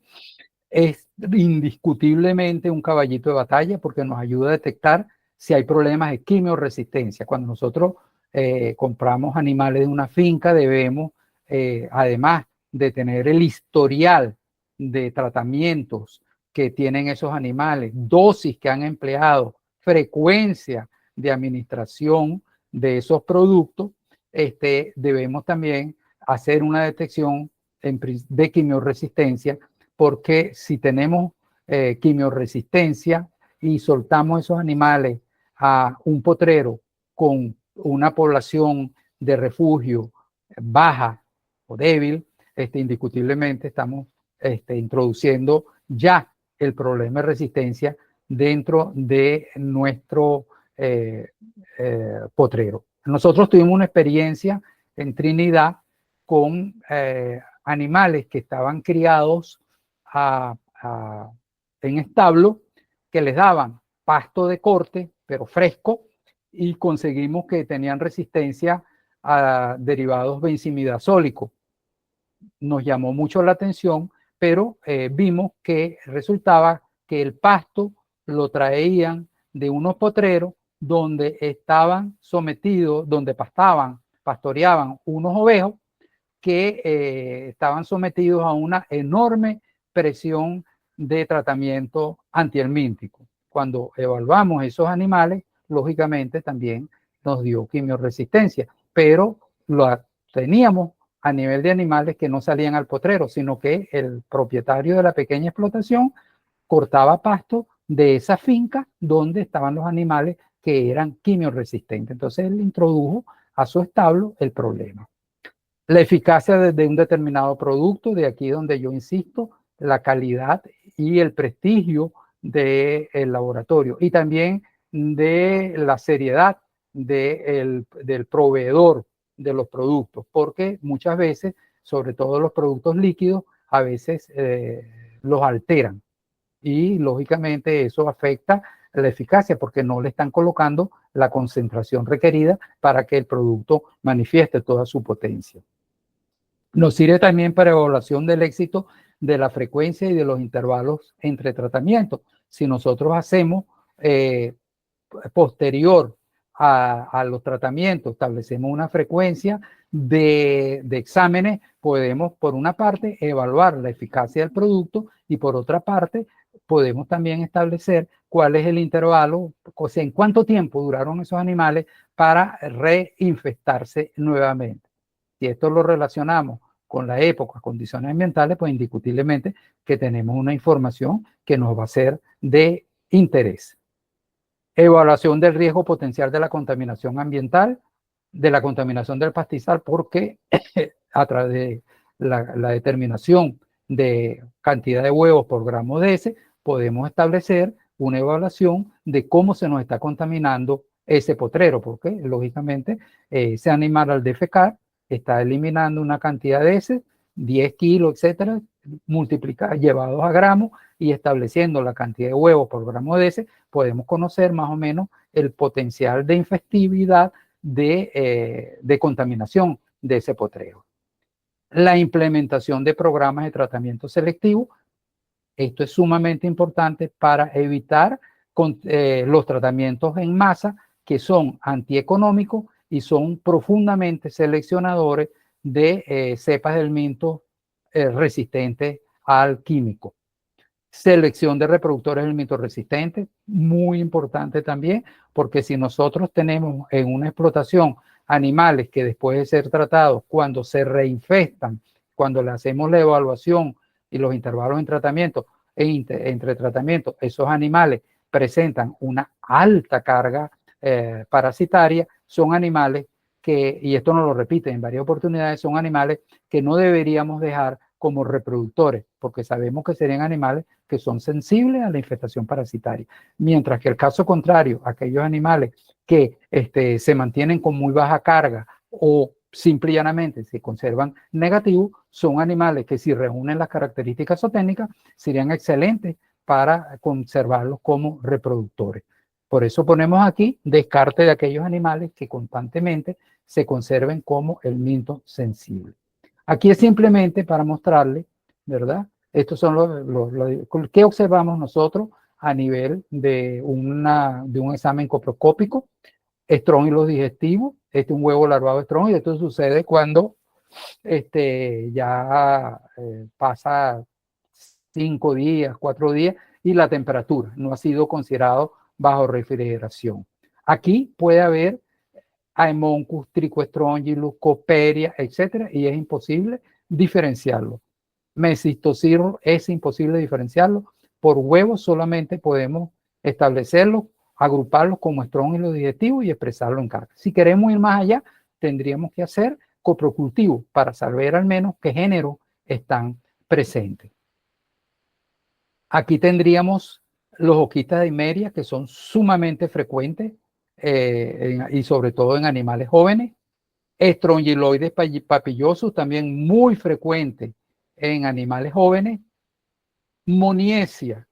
Es indiscutiblemente un caballito de batalla porque nos ayuda a detectar si hay problemas de quimiorresistencia. Cuando nosotros compramos animales de una finca, debemos, además de tener el historial de tratamientos que tienen esos animales, dosis que han empleado, frecuencia de administración de esos productos, debemos también hacer una detección de quimiorresistencia, porque si tenemos quimiorresistencia y soltamos esos animales a un potrero con una población de refugio baja o débil, indiscutiblemente estamos introduciendo ya el problema de resistencia dentro de nuestro potrero. Nosotros tuvimos una experiencia en Trinidad con animales que estaban criados en establo, que les daban pasto de corte, pero fresco, y conseguimos que tenían resistencia a derivados benzimidazólicos. Nos llamó mucho la atención, pero vimos que resultaba que el pasto lo traían de unos potreros donde estaban sometidos, donde pastoreaban unos ovejos que estaban sometidos a una enorme presión de tratamiento antihelmíntico. Cuando evaluamos esos animales, lógicamente también nos dio quimiorresistencia, pero lo teníamos a nivel de animales que no salían al potrero, sino que el propietario de la pequeña explotación cortaba pasto de esa finca donde estaban los animales que eran quimiorresistentes. Entonces él introdujo a su establo el problema. La eficacia de un determinado producto, de aquí donde yo insisto, la calidad y el prestigio del laboratorio y también de la seriedad del proveedor de los productos, porque muchas veces, sobre todo los productos líquidos, a veces los alteran y lógicamente eso afecta la eficacia porque no le están colocando la concentración requerida para que el producto manifieste toda su potencia. Nos sirve también para evaluación del éxito de la frecuencia y de los intervalos entre tratamientos. Si nosotros hacemos posterior a los tratamientos, establecemos una frecuencia de exámenes, podemos por una parte evaluar la eficacia del producto y por otra parte podemos también establecer cuál es el intervalo, o sea, en cuánto tiempo duraron esos animales para reinfestarse nuevamente. Si esto lo relacionamos con la época, condiciones ambientales, pues indiscutiblemente que tenemos una información que nos va a ser de interés. Evaluación del riesgo potencial de la contaminación ambiental, de la contaminación del pastizal, porque a través de la determinación de cantidad de huevos por gramo de ese, podemos establecer una evaluación de cómo se nos está contaminando ese potrero, porque lógicamente ese animal al defecar está eliminando una cantidad de ese, 10 kilos, etcétera, multiplicados, llevados a gramos, y estableciendo la cantidad de huevos por gramo de ese, podemos conocer más o menos el potencial de infestividad de contaminación de ese potrero. La implementación de programas de tratamiento selectivo. Esto es sumamente importante para evitar los tratamientos en masa que son antieconómicos y son profundamente seleccionadores de cepas del minto resistentes al químico. Selección de reproductores del minto resistentes, muy importante también, porque si nosotros tenemos en una explotación animales que después de ser tratados, cuando se reinfestan, cuando le hacemos la evaluación y los intervalos en tratamiento, entre tratamientos, esos animales presentan una alta carga parasitaria, son animales que, y esto nos lo repiten en varias oportunidades, son animales que no deberíamos dejar como reproductores, porque sabemos que serían animales que son sensibles a la infestación parasitaria. Mientras que el caso contrario, aquellos animales que se mantienen con muy baja carga o simple y llanamente se conservan negativos, son animales que si reúnen las características zootécnicas serían excelentes para conservarlos como reproductores. Por eso ponemos aquí descarte de aquellos animales que constantemente se conserven como el minto sensible. Aquí es simplemente para mostrarle, ¿verdad? Estos son ¿qué observamos nosotros a nivel de un examen coproscópico? Estrónilos digestivos, este es un huevo larvado de estrónilo, esto sucede cuando ya pasa 5 días, 4 días y la temperatura no ha sido considerado bajo refrigeración. Aquí puede haber Haemoncus, Trichostrongylus, Coperia, etcétera, y es imposible diferenciarlo. Mesistocirro es imposible diferenciarlo. Por huevos solamente podemos establecerlo, agruparlos como estrónilo digestivo y expresarlo en carga. Si queremos ir más allá, tendríamos que hacer coprocultivo para saber al menos qué género están presentes. Aquí tendríamos los oquistas de Imeria, que son sumamente frecuentes y sobre todo en animales jóvenes. Estrongyloides papillosos, también muy frecuente en animales jóvenes. Moniesia,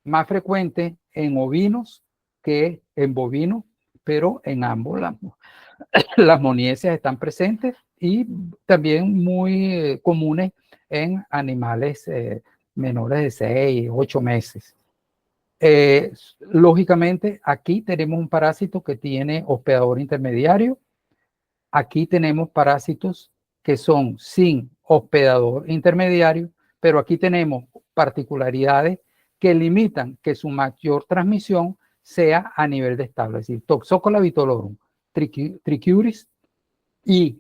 más frecuente en ovinos que en bovinos, pero en ambos las moniesias están presentes y también muy comunes en animales menores de 6, 8 meses. Lógicamente, aquí tenemos un parásito que tiene hospedador intermediario. Aquí tenemos parásitos que son sin hospedador intermediario, pero aquí tenemos particularidades que limitan que su mayor transmisión sea a nivel de establo, es decir, Toxocola vitolorum, Trichuris y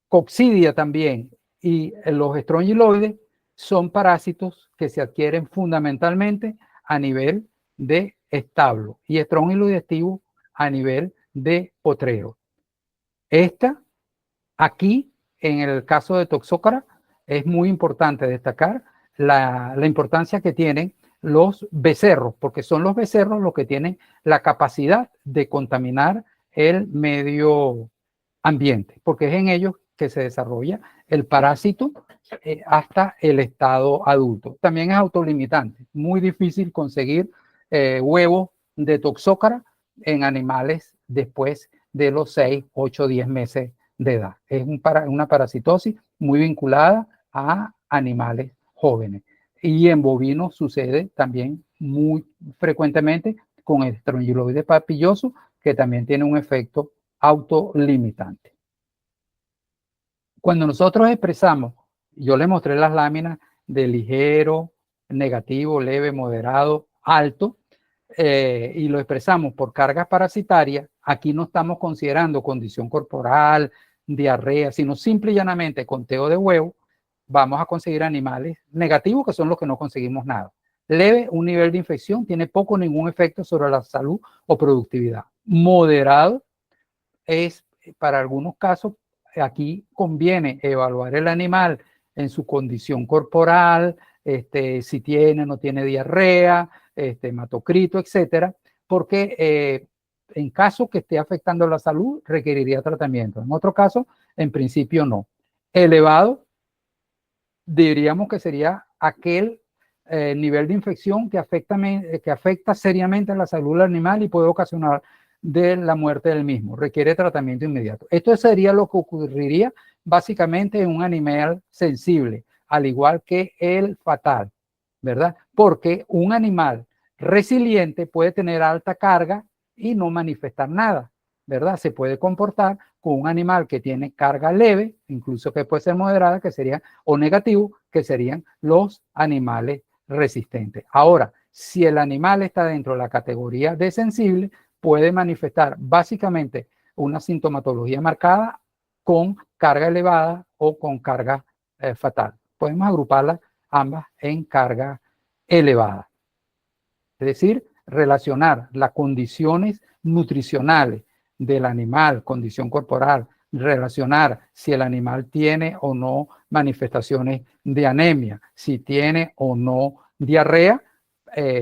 Coccidia también, y los estrongyloides son parásitos que se adquieren fundamentalmente a nivel de establo y estróngilo digestivo a nivel de potrero. Aquí, en el caso de Toxócara, es muy importante destacar la importancia que tienen los becerros, porque son los becerros los que tienen la capacidad de contaminar el medio ambiente, porque es en ellos que se desarrolla el parásito hasta el estado adulto. También es autolimitante, muy difícil conseguir huevos de Toxócara en animales después de los 6, 8, 10 meses de edad. Es una parasitosis muy vinculada a animales jóvenes. Y en bovinos sucede también muy frecuentemente con el estrongyloide papilloso, que también tiene un efecto autolimitante. Cuando nosotros expresamos, yo les mostré las láminas de ligero, negativo, leve, moderado, alto, y lo expresamos por cargas parasitarias Aquí no estamos considerando condición corporal, diarrea, sino simple y llanamente conteo de huevo. Vamos a conseguir animales negativos, que son los que no conseguimos nada. Leve, un nivel de infección, tiene poco o ningún efecto sobre la salud o productividad. Moderado es, para algunos casos, aquí conviene evaluar el animal en su condición corporal, si tiene o no tiene diarrea, hematocrito, etcétera, porque en caso que esté afectando la salud, requeriría tratamiento. En otro caso, en principio no. Elevado, diríamos que sería aquel nivel de infección que afecta seriamente a la salud del animal y puede ocasionar de la muerte del mismo. Requiere tratamiento inmediato. Esto sería lo que ocurriría básicamente en un animal sensible, al igual que el fatal, ¿verdad? Porque un animal resiliente puede tener alta carga y no manifestar nada, ¿verdad? Se puede comportar con un animal que tiene carga leve, incluso que puede ser moderada, que sería, o negativo, que serían los animales resistentes. Ahora, si el animal está dentro de la categoría de sensible, puede manifestar básicamente una sintomatología marcada con carga elevada o con carga fatal. Podemos agruparlas ambas en carga elevada. Es decir, relacionar las condiciones nutricionales del animal, condición corporal, relacionar si el animal tiene o no manifestaciones de anemia, si tiene o no diarrea,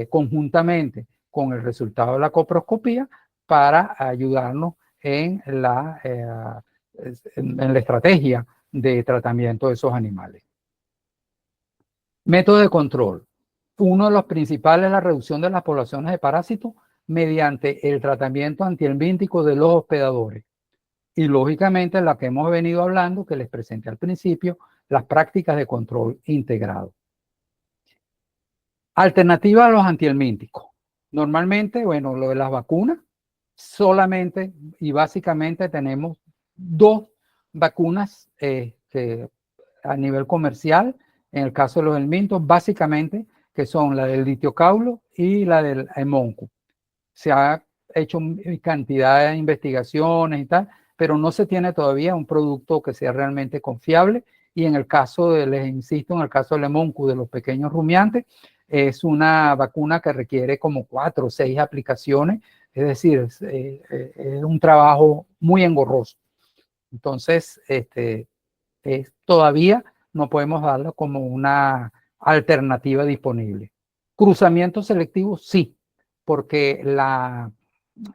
conjuntamente con el resultado de la coproscopía para ayudarnos en la estrategia de tratamiento de esos animales. Método de control. Uno de los principales es la reducción de las poblaciones de parásitos mediante el tratamiento antihelmíntico de los hospedadores. Y lógicamente la que hemos venido hablando, que les presenté al principio, las prácticas de control integrado. Alternativa a los antihelmínticos. Normalmente, bueno, lo de las vacunas, solamente y básicamente tenemos dos vacunas que a nivel comercial, en el caso de los helmintos, básicamente, que son la del litiocaulo y la del hemonco. Se ha hecho cantidad de investigaciones y tal, pero no se tiene todavía un producto que sea realmente confiable. Y en el caso de, les insisto, en el caso del hemonco, de los pequeños rumiantes, es una vacuna que requiere como 4 o 6 aplicaciones, es decir, es un trabajo muy engorroso. Entonces, todavía no podemos darlo como una alternativa disponible. Cruzamiento selectivo, sí, porque la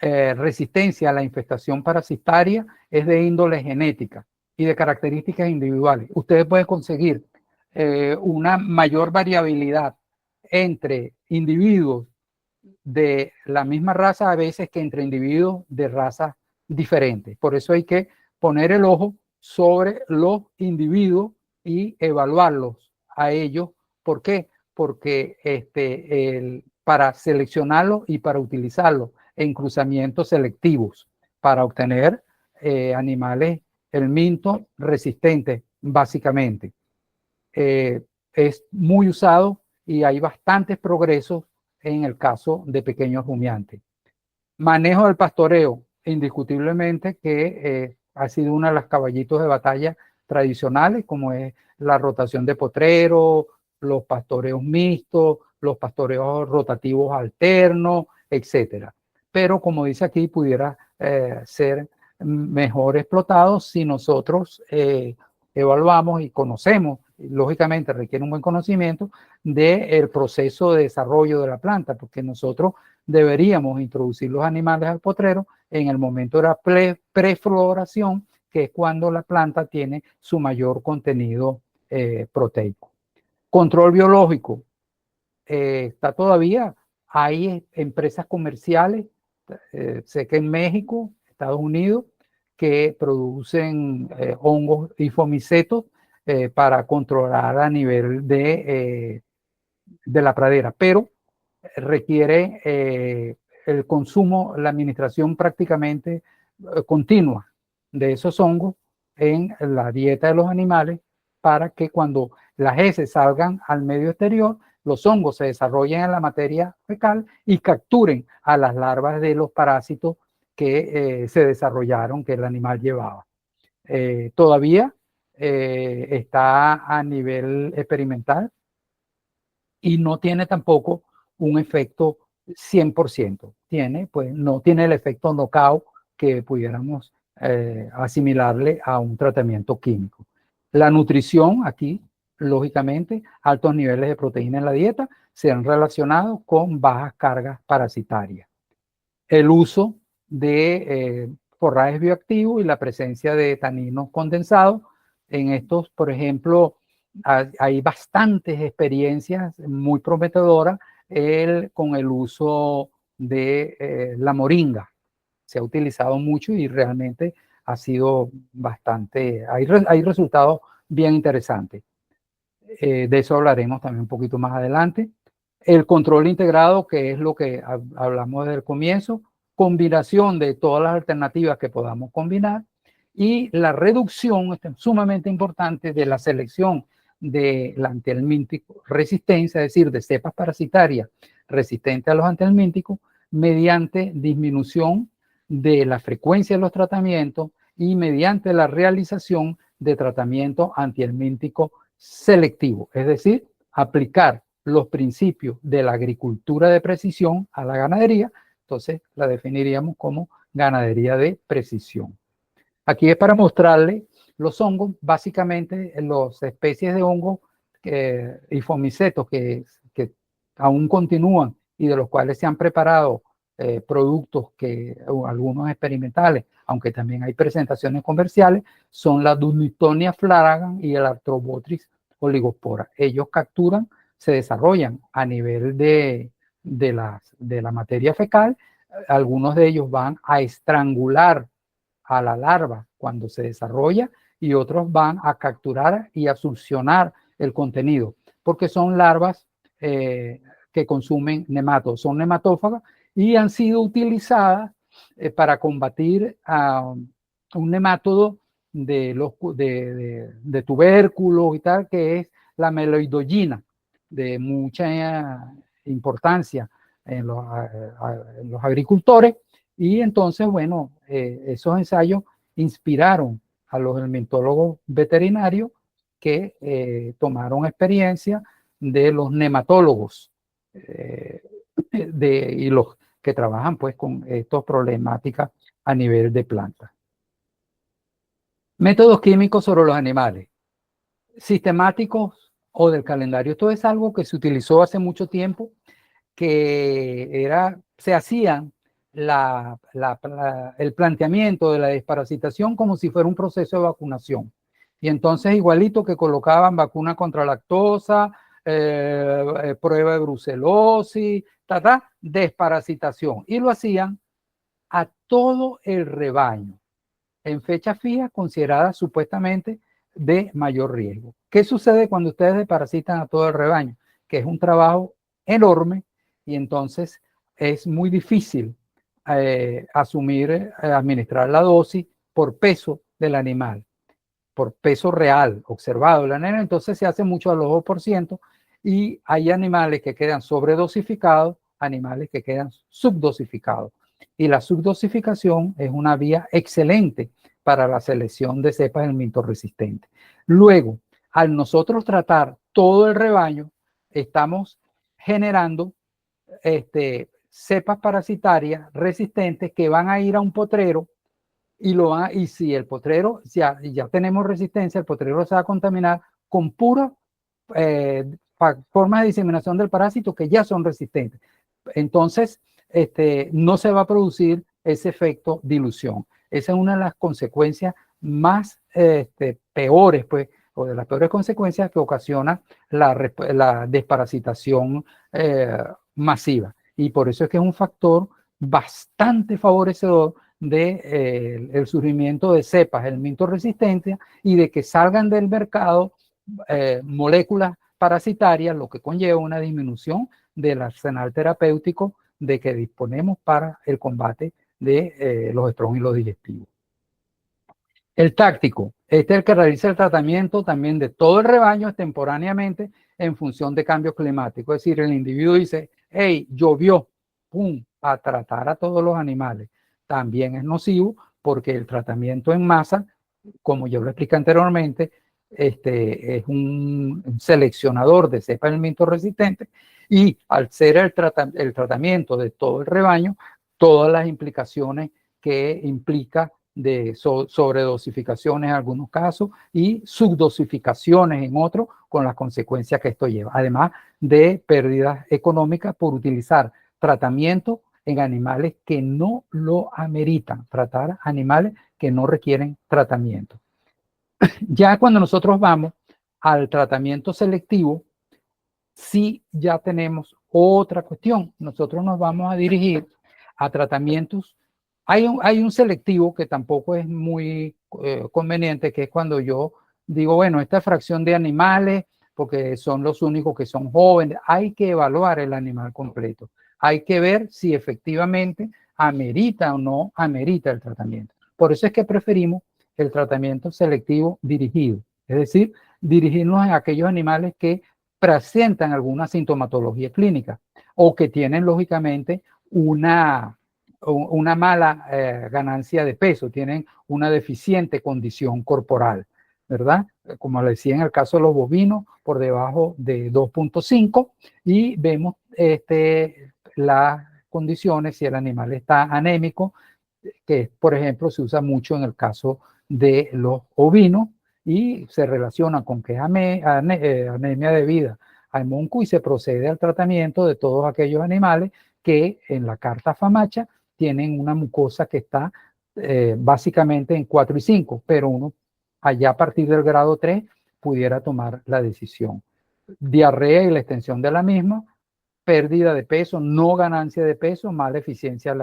resistencia a la infestación parasitaria es de índole genética y de características individuales. Ustedes pueden conseguir una mayor variabilidad entre individuos de la misma raza a veces que entre individuos de razas diferentes. Por eso hay que poner el ojo sobre los individuos y evaluarlos a ellos. ¿Por qué? Porque para seleccionarlos y para utilizarlos en cruzamientos selectivos para obtener animales helmintos resistentes, básicamente. Es muy usado y hay bastantes progresos en el caso de pequeños rumiantes. Manejo del pastoreo, indiscutiblemente que ha sido uno de los caballitos de batalla tradicionales, como es la rotación de potrero, los pastoreos mixtos, los pastoreos rotativos alternos, etcétera. Pero como dice aquí, pudiera ser mejor explotado si nosotros evaluamos y conocemos, lógicamente requiere un buen conocimiento del proceso de desarrollo de la planta, porque nosotros deberíamos introducir los animales al potrero en el momento de la prefloración, que es cuando la planta tiene su mayor contenido proteico. Control biológico. Está todavía, hay empresas comerciales, sé que en México, Estados Unidos, que producen hongos y fomicetos para controlar a nivel de la pradera, pero requiere el consumo, la administración prácticamente continua de esos hongos en la dieta de los animales para que cuando las heces salgan al medio exterior, los hongos se desarrollen en la materia fecal y capturen a las larvas de los parásitos que se desarrollaron, que el animal llevaba. Todavía está a nivel experimental y no tiene tampoco un efecto 100%. Pues, no tiene el efecto knockout que pudiéramos asimilarle a un tratamiento químico. La nutrición aquí, lógicamente, altos niveles de proteína en la dieta se han relacionado con bajas cargas parasitarias. El uso de forrajes bioactivos y la presencia de taninos condensados. En estos, por ejemplo, hay bastantes experiencias muy prometedoras con el uso de la moringa. Se ha utilizado mucho y realmente ha sido bastante, hay resultados bien interesantes. De eso hablaremos también un poquito más adelante. El control integrado, que es lo que hablamos desde el comienzo, combinación de todas las alternativas que podamos combinar, y la reducción, sumamente importante, de la selección del antihelmíntico resistencia, es decir, de cepas parasitarias resistentes a los antihelmínticos, mediante disminución de la frecuencia de los tratamientos y mediante la realización de tratamientos antihelmínticos selectivos, es decir, aplicar los principios de la agricultura de precisión a la ganadería. Entonces la definiríamos como ganadería de precisión. Aquí es para mostrarle los hongos, básicamente las especies de hongos y fomicetos que aún continúan y de los cuales se han preparado productos algunos experimentales, aunque también hay presentaciones comerciales, son la Dunitonia flagrans y el Arthrobotrys oligospora. Ellos capturan, se desarrollan a nivel de la materia fecal. Algunos de ellos van a estrangular a la larva cuando se desarrolla y otros van a capturar y a succionar el contenido, porque son larvas que consumen nematodos, son nematófagas y han sido utilizadas para combatir a un nemátodo de tubérculos y tal, que es la meloidoyina, de mucha importancia en los agricultores. Y entonces, bueno, esos ensayos inspiraron a los helmintólogos veterinarios que tomaron experiencia de los nematólogos y los que trabajan pues con estas problemáticas a nivel de plantas. Métodos químicos sobre los animales, sistemáticos o del calendario. Esto es algo que se utilizó hace mucho tiempo, que se hacían el planteamiento de la desparasitación como si fuera un proceso de vacunación. Y entonces, igualito que colocaban vacuna contra lactosa, prueba de brucelosis, desparasitación. Y lo hacían a todo el rebaño, en fecha fija, considerada supuestamente de mayor riesgo. ¿Qué sucede cuando ustedes desparasitan a todo el rebaño? Que es un trabajo enorme y entonces es muy difícil administrar la dosis por peso del animal, por peso real observado del animal. Entonces se hace mucho al 2% y hay animales que quedan sobredosificados, animales que quedan subdosificados. Y la subdosificación es una vía excelente para la selección de cepas helmintoresistentes. Luego, al nosotros tratar todo el rebaño, estamos generando cepas parasitarias resistentes que van a ir a un potrero y si el potrero, ya tenemos resistencia, el potrero se va a contaminar con puras formas de diseminación del parásito que ya son resistentes. Entonces, no se va a producir ese efecto dilución. Esa es una de las consecuencias más peores, pues, o de las peores consecuencias que ocasiona la desparasitación masiva. Y por eso es que es un factor bastante favorecedor del surgimiento de cepas helmintoresistentes y de que salgan del mercado moléculas parasitarias, lo que conlleva una disminución del arsenal terapéutico de que disponemos para el combate de los estrógenos digestivos. El táctico, este es el que realiza el tratamiento también de todo el rebaño extemporáneamente en función de cambios climáticos. Es decir, el individuo dice, hey, llovió, pum, a tratar a todos los animales. también es nocivo porque el tratamiento en masa, como yo lo expliqué anteriormente, es un seleccionador de cepas del minto resistente, y al ser el tratamiento de todo el rebaño, todas las implicaciones que implica de sobredosificaciones en algunos casos y subdosificaciones en otros, con las consecuencias que esto lleva, además de pérdidas económicas por utilizar tratamiento en animales que no lo ameritan, tratar animales que no requieren tratamiento. Ya cuando nosotros vamos al tratamiento selectivo, sí ya tenemos otra cuestión. Nosotros nos vamos a dirigir a tratamientos. Hay un selectivo que tampoco es muy conveniente, que es cuando yo digo, bueno, esta fracción de animales, porque son los únicos que son jóvenes, hay que evaluar el animal completo. Hay que ver si efectivamente amerita o no amerita el tratamiento. Por eso es que preferimos el tratamiento selectivo dirigido, es decir, dirigirnos a aquellos animales que presentan alguna sintomatología clínica o que tienen lógicamente una mala ganancia de peso, tienen una deficiente condición corporal, ¿verdad? Como le decía en el caso de los bovinos, por debajo de 2.5, y vemos las condiciones, si el animal está anémico, que por ejemplo se usa mucho en el caso de los ovinos, y se relaciona con que es anemia debida al monco, y se procede al tratamiento de todos aquellos animales que en la carta FAMACHA tienen una mucosa que está básicamente en 4 y 5, pero uno allá a partir del grado 3 pudiera tomar la decisión. Diarrea y la extensión de la misma, pérdida de peso, no ganancia de peso, mala eficiencia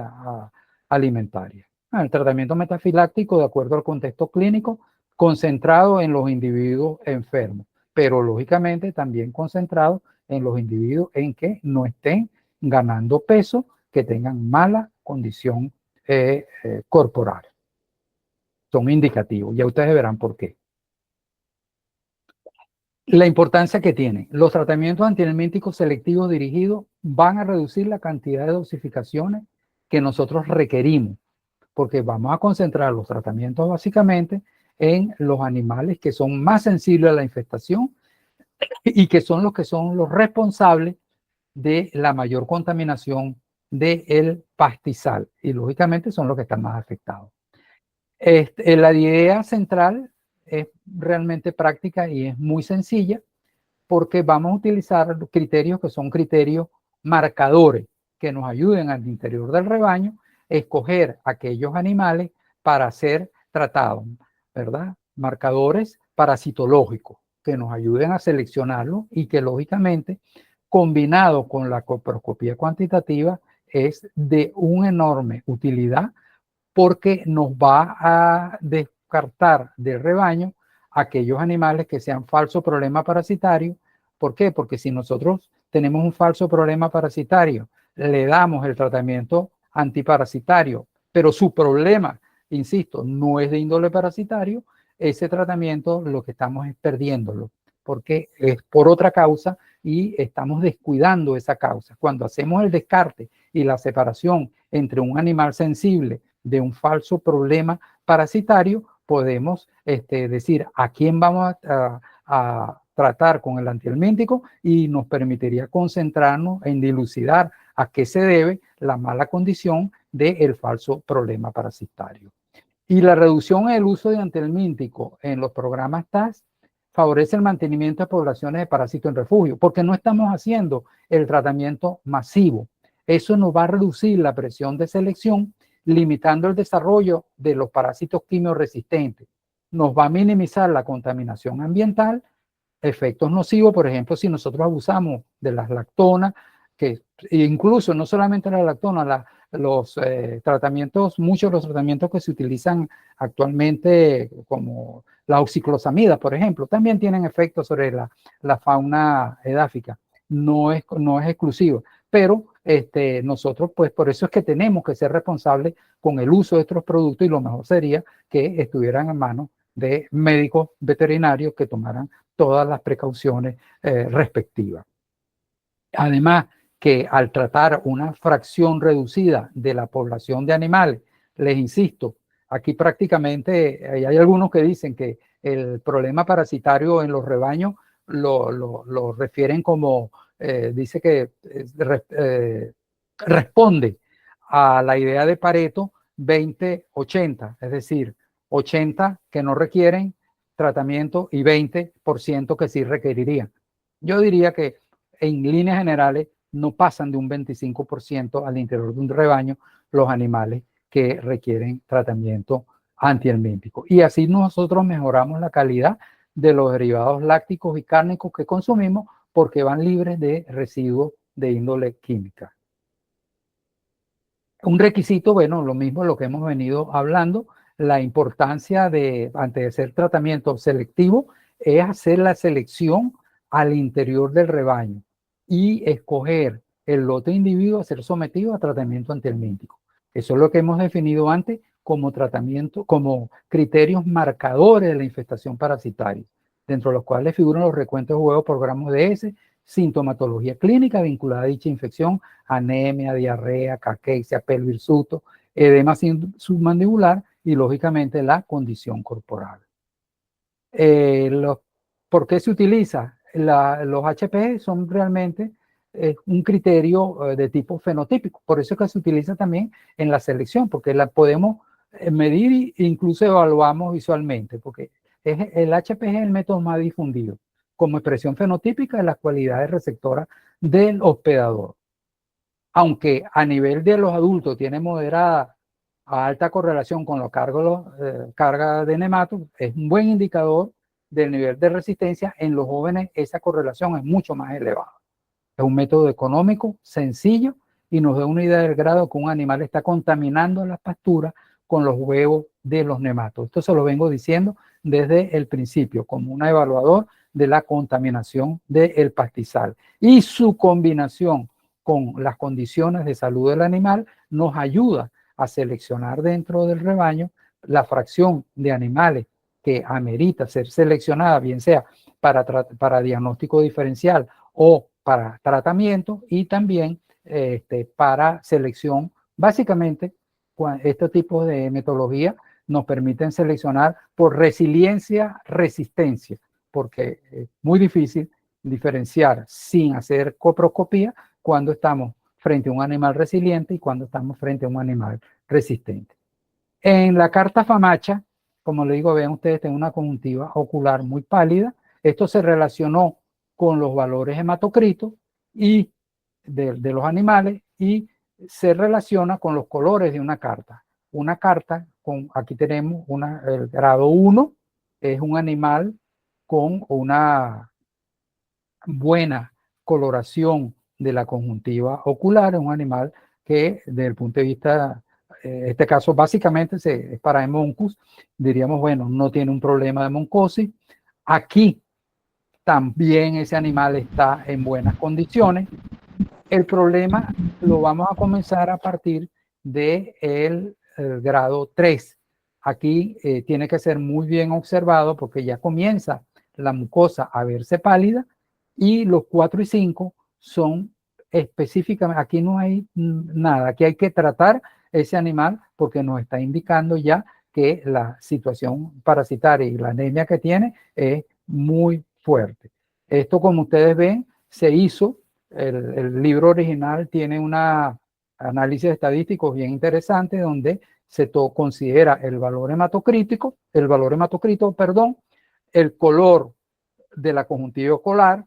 alimentaria. El tratamiento metafiláctico, de acuerdo al contexto clínico, concentrado en los individuos enfermos, pero lógicamente también concentrado en los individuos en que no estén ganando peso, que tengan mala condición corporal. Son indicativos, ya ustedes verán por qué. La importancia que tienen los tratamientos antihelmínticos selectivos dirigidos van a reducir la cantidad de dosificaciones que nosotros requerimos, porque vamos a concentrar los tratamientos básicamente en los animales que son más sensibles a la infestación y que son los responsables de la mayor contaminación del pastizal, y lógicamente son los que están más afectados. La idea central es realmente práctica y es muy sencilla, porque vamos a utilizar criterios que son criterios marcadores que nos ayuden al interior del rebaño a escoger aquellos animales para ser tratados, ¿verdad? Marcadores parasitológicos que nos ayuden a seleccionarlos y que lógicamente, combinado con la coproscopía cuantitativa, es de una enorme utilidad, porque nos va a descartar del rebaño aquellos animales que sean falso problema parasitario. ¿Por qué? Porque si nosotros tenemos un falso problema parasitario, le damos el tratamiento antiparasitario, pero su problema, insisto, no es de índole parasitario, ese tratamiento lo que estamos es perdiéndolo, porque es por otra causa y estamos descuidando esa causa. Cuando hacemos el descarte y la separación entre un animal sensible de un falso problema parasitario, podemos decir a quién vamos a tratar con el antihelmíntico, y nos permitiría concentrarnos en dilucidar a qué se debe la mala condición del falso problema parasitario. Y la reducción en el uso de antihelmíntico en los programas TAS favorece el mantenimiento de poblaciones de parásitos en refugio, porque no estamos haciendo el tratamiento masivo. Eso nos va a reducir la presión de selección, limitando el desarrollo de los parásitos quimioresistentes. Nos va a minimizar la contaminación ambiental, efectos nocivos, por ejemplo, si nosotros abusamos de las lactonas, que incluso no solamente la lactona, muchos de los tratamientos que se utilizan actualmente, como la oxiclosamida, por ejemplo, también tienen efectos sobre la fauna edáfica. No es exclusivo, pero nosotros, pues por eso es que tenemos que ser responsables con el uso de estos productos, y lo mejor sería que estuvieran en manos de médicos veterinarios que tomaran todas las precauciones respectivas. Además, que al tratar una fracción reducida de la población de animales les insisto, aquí prácticamente hay algunos que dicen que el problema parasitario en los rebaños lo refieren como, dice que responde a la idea de Pareto 20-80, es decir, 80 que no requieren tratamiento y 20% que sí requerirían. Yo diría que en líneas generales no pasan de un 25% al interior de un rebaño los animales que requieren tratamiento antihelmíntico. Y así nosotros mejoramos la calidad de los derivados lácticos y cárnicos que consumimos porque van libres de residuos de índole química. Un requisito, bueno, lo mismo lo que hemos venido hablando, la importancia de, antes de hacer tratamiento selectivo, es hacer la selección al interior del rebaño y escoger el lote de individuos a ser sometido a tratamiento antihelmíntico. Eso es lo que hemos definido antes como tratamiento, como criterios marcadores de la infestación parasitaria, dentro de los cuales figuran los recuentos de huevos por gramos de S, sintomatología clínica vinculada a dicha infección, anemia, diarrea, caquexia, pelo hirsuto, edema submandibular y lógicamente la condición corporal. ¿Por qué se utiliza? Los HPG son realmente un criterio de tipo fenotípico, por eso es que se utiliza también en la selección, porque la podemos medir e incluso evaluamos visualmente, porque el HPG es el método más difundido como expresión fenotípica de las cualidades receptoras del hospedador. Aunque a nivel de los adultos tiene moderada a alta correlación con la carga de nematos, es un buen indicador del nivel de resistencia. En los jóvenes esa correlación es mucho más elevada. Es un método económico, sencillo, y nos da una idea del grado que un animal está contaminando las pasturas con los huevos de los nematos. Esto se lo vengo diciendo desde el principio, como un evaluador de la contaminación del pastizal. Y su combinación con las condiciones de salud del animal nos ayuda a seleccionar dentro del rebaño la fracción de animales que amerita ser seleccionada, bien sea para diagnóstico diferencial o para tratamiento, y también para selección. Básicamente, este tipo de metodología nos permiten seleccionar por resiliencia, resistencia, porque es muy difícil diferenciar sin hacer coproscopía cuando estamos frente a un animal resiliente y cuando estamos frente a un animal resistente. En la carta Famacha, como le digo, vean ustedes, tengo una conjuntiva ocular muy pálida. Esto se relacionó con los valores hematocritos y de los animales y se relaciona con los colores de una carta. Una carta, aquí tenemos el grado 1, es un animal con una buena coloración de la conjuntiva ocular, es un animal que desde el punto de vista, en este caso básicamente es para hemoncus, diríamos, bueno, no tiene un problema de moncosis. Aquí también ese animal está en buenas condiciones. El problema lo vamos a comenzar a partir del grado 3. Aquí tiene que ser muy bien observado porque ya comienza la mucosa a verse pálida, y los 4 y 5 son específicamente, aquí no hay nada, aquí hay que tratar ese animal porque nos está indicando ya que la situación parasitaria y la anemia que tiene es muy fuerte. Esto, como ustedes ven, se hizo. El libro original tiene un análisis estadístico bien interesante donde se considera el valor hematocrito, el color de la conjuntiva ocular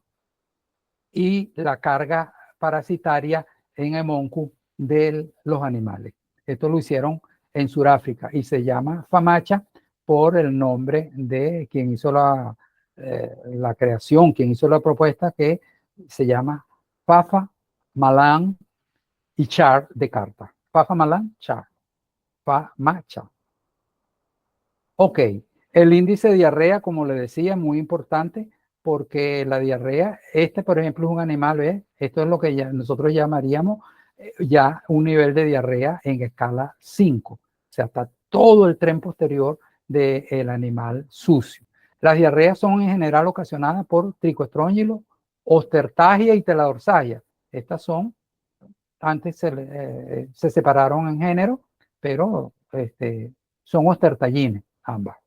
y la carga parasitaria en hemoncus de los animales. Esto lo hicieron en Sudáfrica y se llama Famacha por el nombre de quien hizo la creación, quien hizo la propuesta, que se llama Fafa Malan y Char de Carta. Fafa Malan Char. Famacha. Ok, el índice de diarrea, como le decía, es muy importante porque la diarrea, por ejemplo, es un animal, esto es lo que nosotros llamaríamos ya un nivel de diarrea en escala 5, o sea, está todo el tren posterior del animal sucio. Las diarreas son en general ocasionadas por tricoestróngilo, ostertagia y teladorsagia. Estas son, antes se separaron en género, pero son ostertallines, ambas,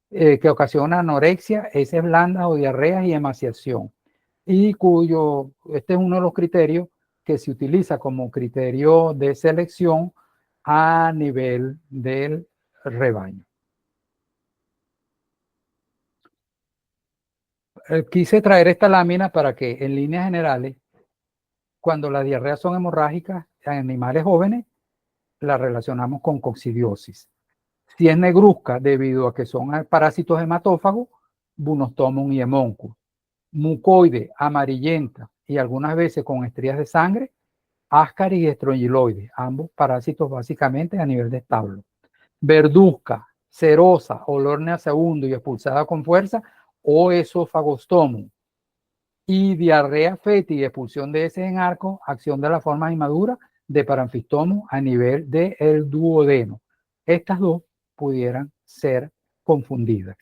que ocasionan anorexia, heces blandas o diarreas y emaciación, y este es uno de los criterios que se utiliza como criterio de selección a nivel del rebaño. Quise traer esta lámina para que en líneas generales, cuando las diarreas son hemorrágicas en animales jóvenes, la relacionamos con coccidiosis. Si es negruzca, debido a que son parásitos hematófagos, bunostomum y hemoncus. Mucoide, amarillenta y algunas veces con estrías de sangre, Ascaris y estrongiloides, ambos parásitos básicamente a nivel de establo. Verduzca, cerosa, olor nauseabundo y expulsada con fuerza, o esofagostomum. Y diarrea fétida y expulsión de heces en arco, acción de las formas inmaduras de Paramphystomum a nivel del duodeno. Estas dos pudieran ser confundidas,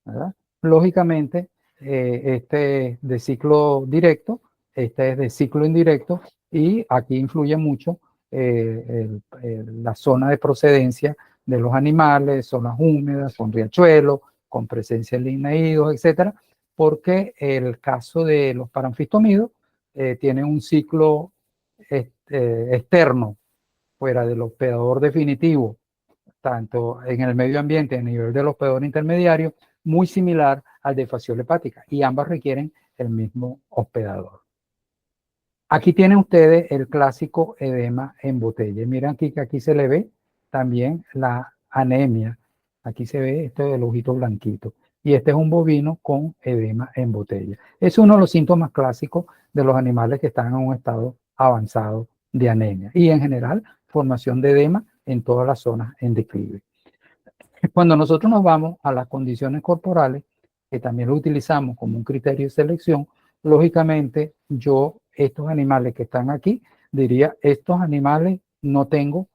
¿verdad? Lógicamente, este es de ciclo directo, este es de ciclo indirecto, y aquí influye mucho la zona de procedencia de los animales, zonas húmedas, con riachuelos, con presencia de ligneidos, etcétera, porque el caso de los paramfistomidos tiene un ciclo externo, fuera del hospedador definitivo, tanto en el medio ambiente a nivel del hospedador intermediario, muy similar al de fasciola hepática, y ambas requieren el mismo hospedador. Aquí tienen ustedes el clásico edema en botella. Miren aquí que aquí se le ve también la anemia. Aquí se ve esto del ojito blanquito. Y este es un bovino con edema en botella. Es uno de los síntomas clásicos de los animales que están en un estado avanzado de anemia. Y en general, formación de edema en todas las zonas en declive. Cuando nosotros nos vamos a las condiciones corporales, que también lo utilizamos como un criterio de selección, lógicamente yo, estos animales que están aquí, diría, estos animales no tengo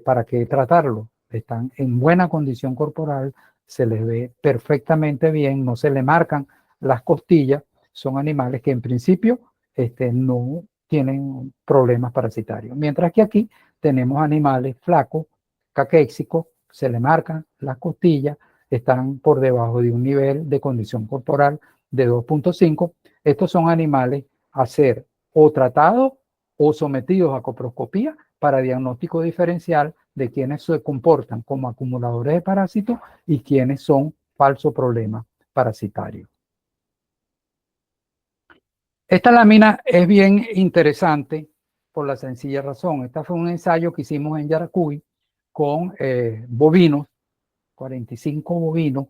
para qué tratarlos. Están en buena condición corporal, se les ve perfectamente bien, no se le marcan las costillas, son animales que en principio no tienen problemas parasitarios. Mientras que aquí tenemos animales flacos, caquéxicos, se le marcan las costillas, están por debajo de un nivel de condición corporal de 2.5. Estos son animales a ser o tratados o sometidos a coproscopía para diagnóstico diferencial de quienes se comportan como acumuladores de parásitos y quienes son falso problema parasitario. Esta lámina es bien interesante por la sencilla razón. Este fue un ensayo que hicimos en Yaracuy con bovinos, 45 bovinos,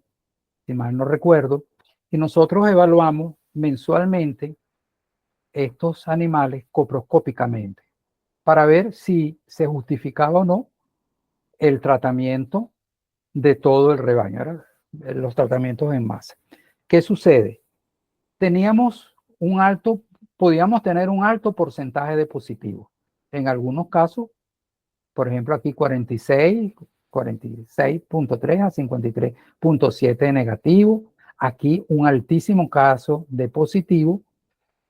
si mal no recuerdo, y nosotros evaluamos mensualmente estos animales coproscópicamente para ver si se justificaba o no el tratamiento de todo el rebaño, los tratamientos en masa. ¿Qué sucede? Podíamos tener un alto porcentaje de positivos. En algunos casos, por ejemplo, aquí 46.3 a 53.7 de negativo. Aquí un altísimo caso de positivo,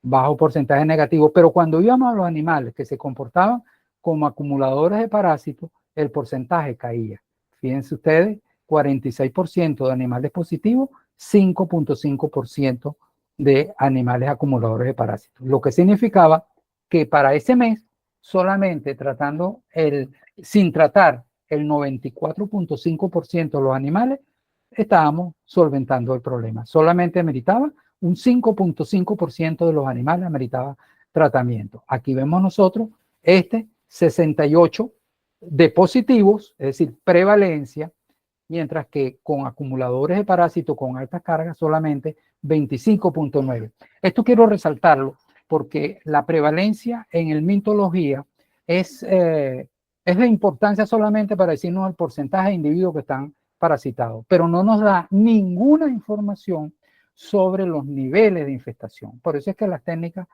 bajo porcentaje negativo. Pero cuando íbamos a los animales que se comportaban como acumuladores de parásitos, el porcentaje caía. Fíjense ustedes, 46% de animales positivos, 5.5% de animales acumuladores de parásitos. Lo que significaba que para ese mes, solamente sin tratar el 94.5% de los animales, estábamos solventando el problema. Solamente meritaba un 5.5% de los animales ameritaba tratamiento. Aquí vemos nosotros 68 de positivos, es decir, prevalencia, mientras que con acumuladores de parásitos con altas cargas solamente 25.9. Esto quiero resaltarlo porque la prevalencia en el mitología es de importancia solamente para decirnos el porcentaje de individuos que están parasitados, pero no nos da ninguna información sobre los niveles de infestación. Por eso es que las técnicas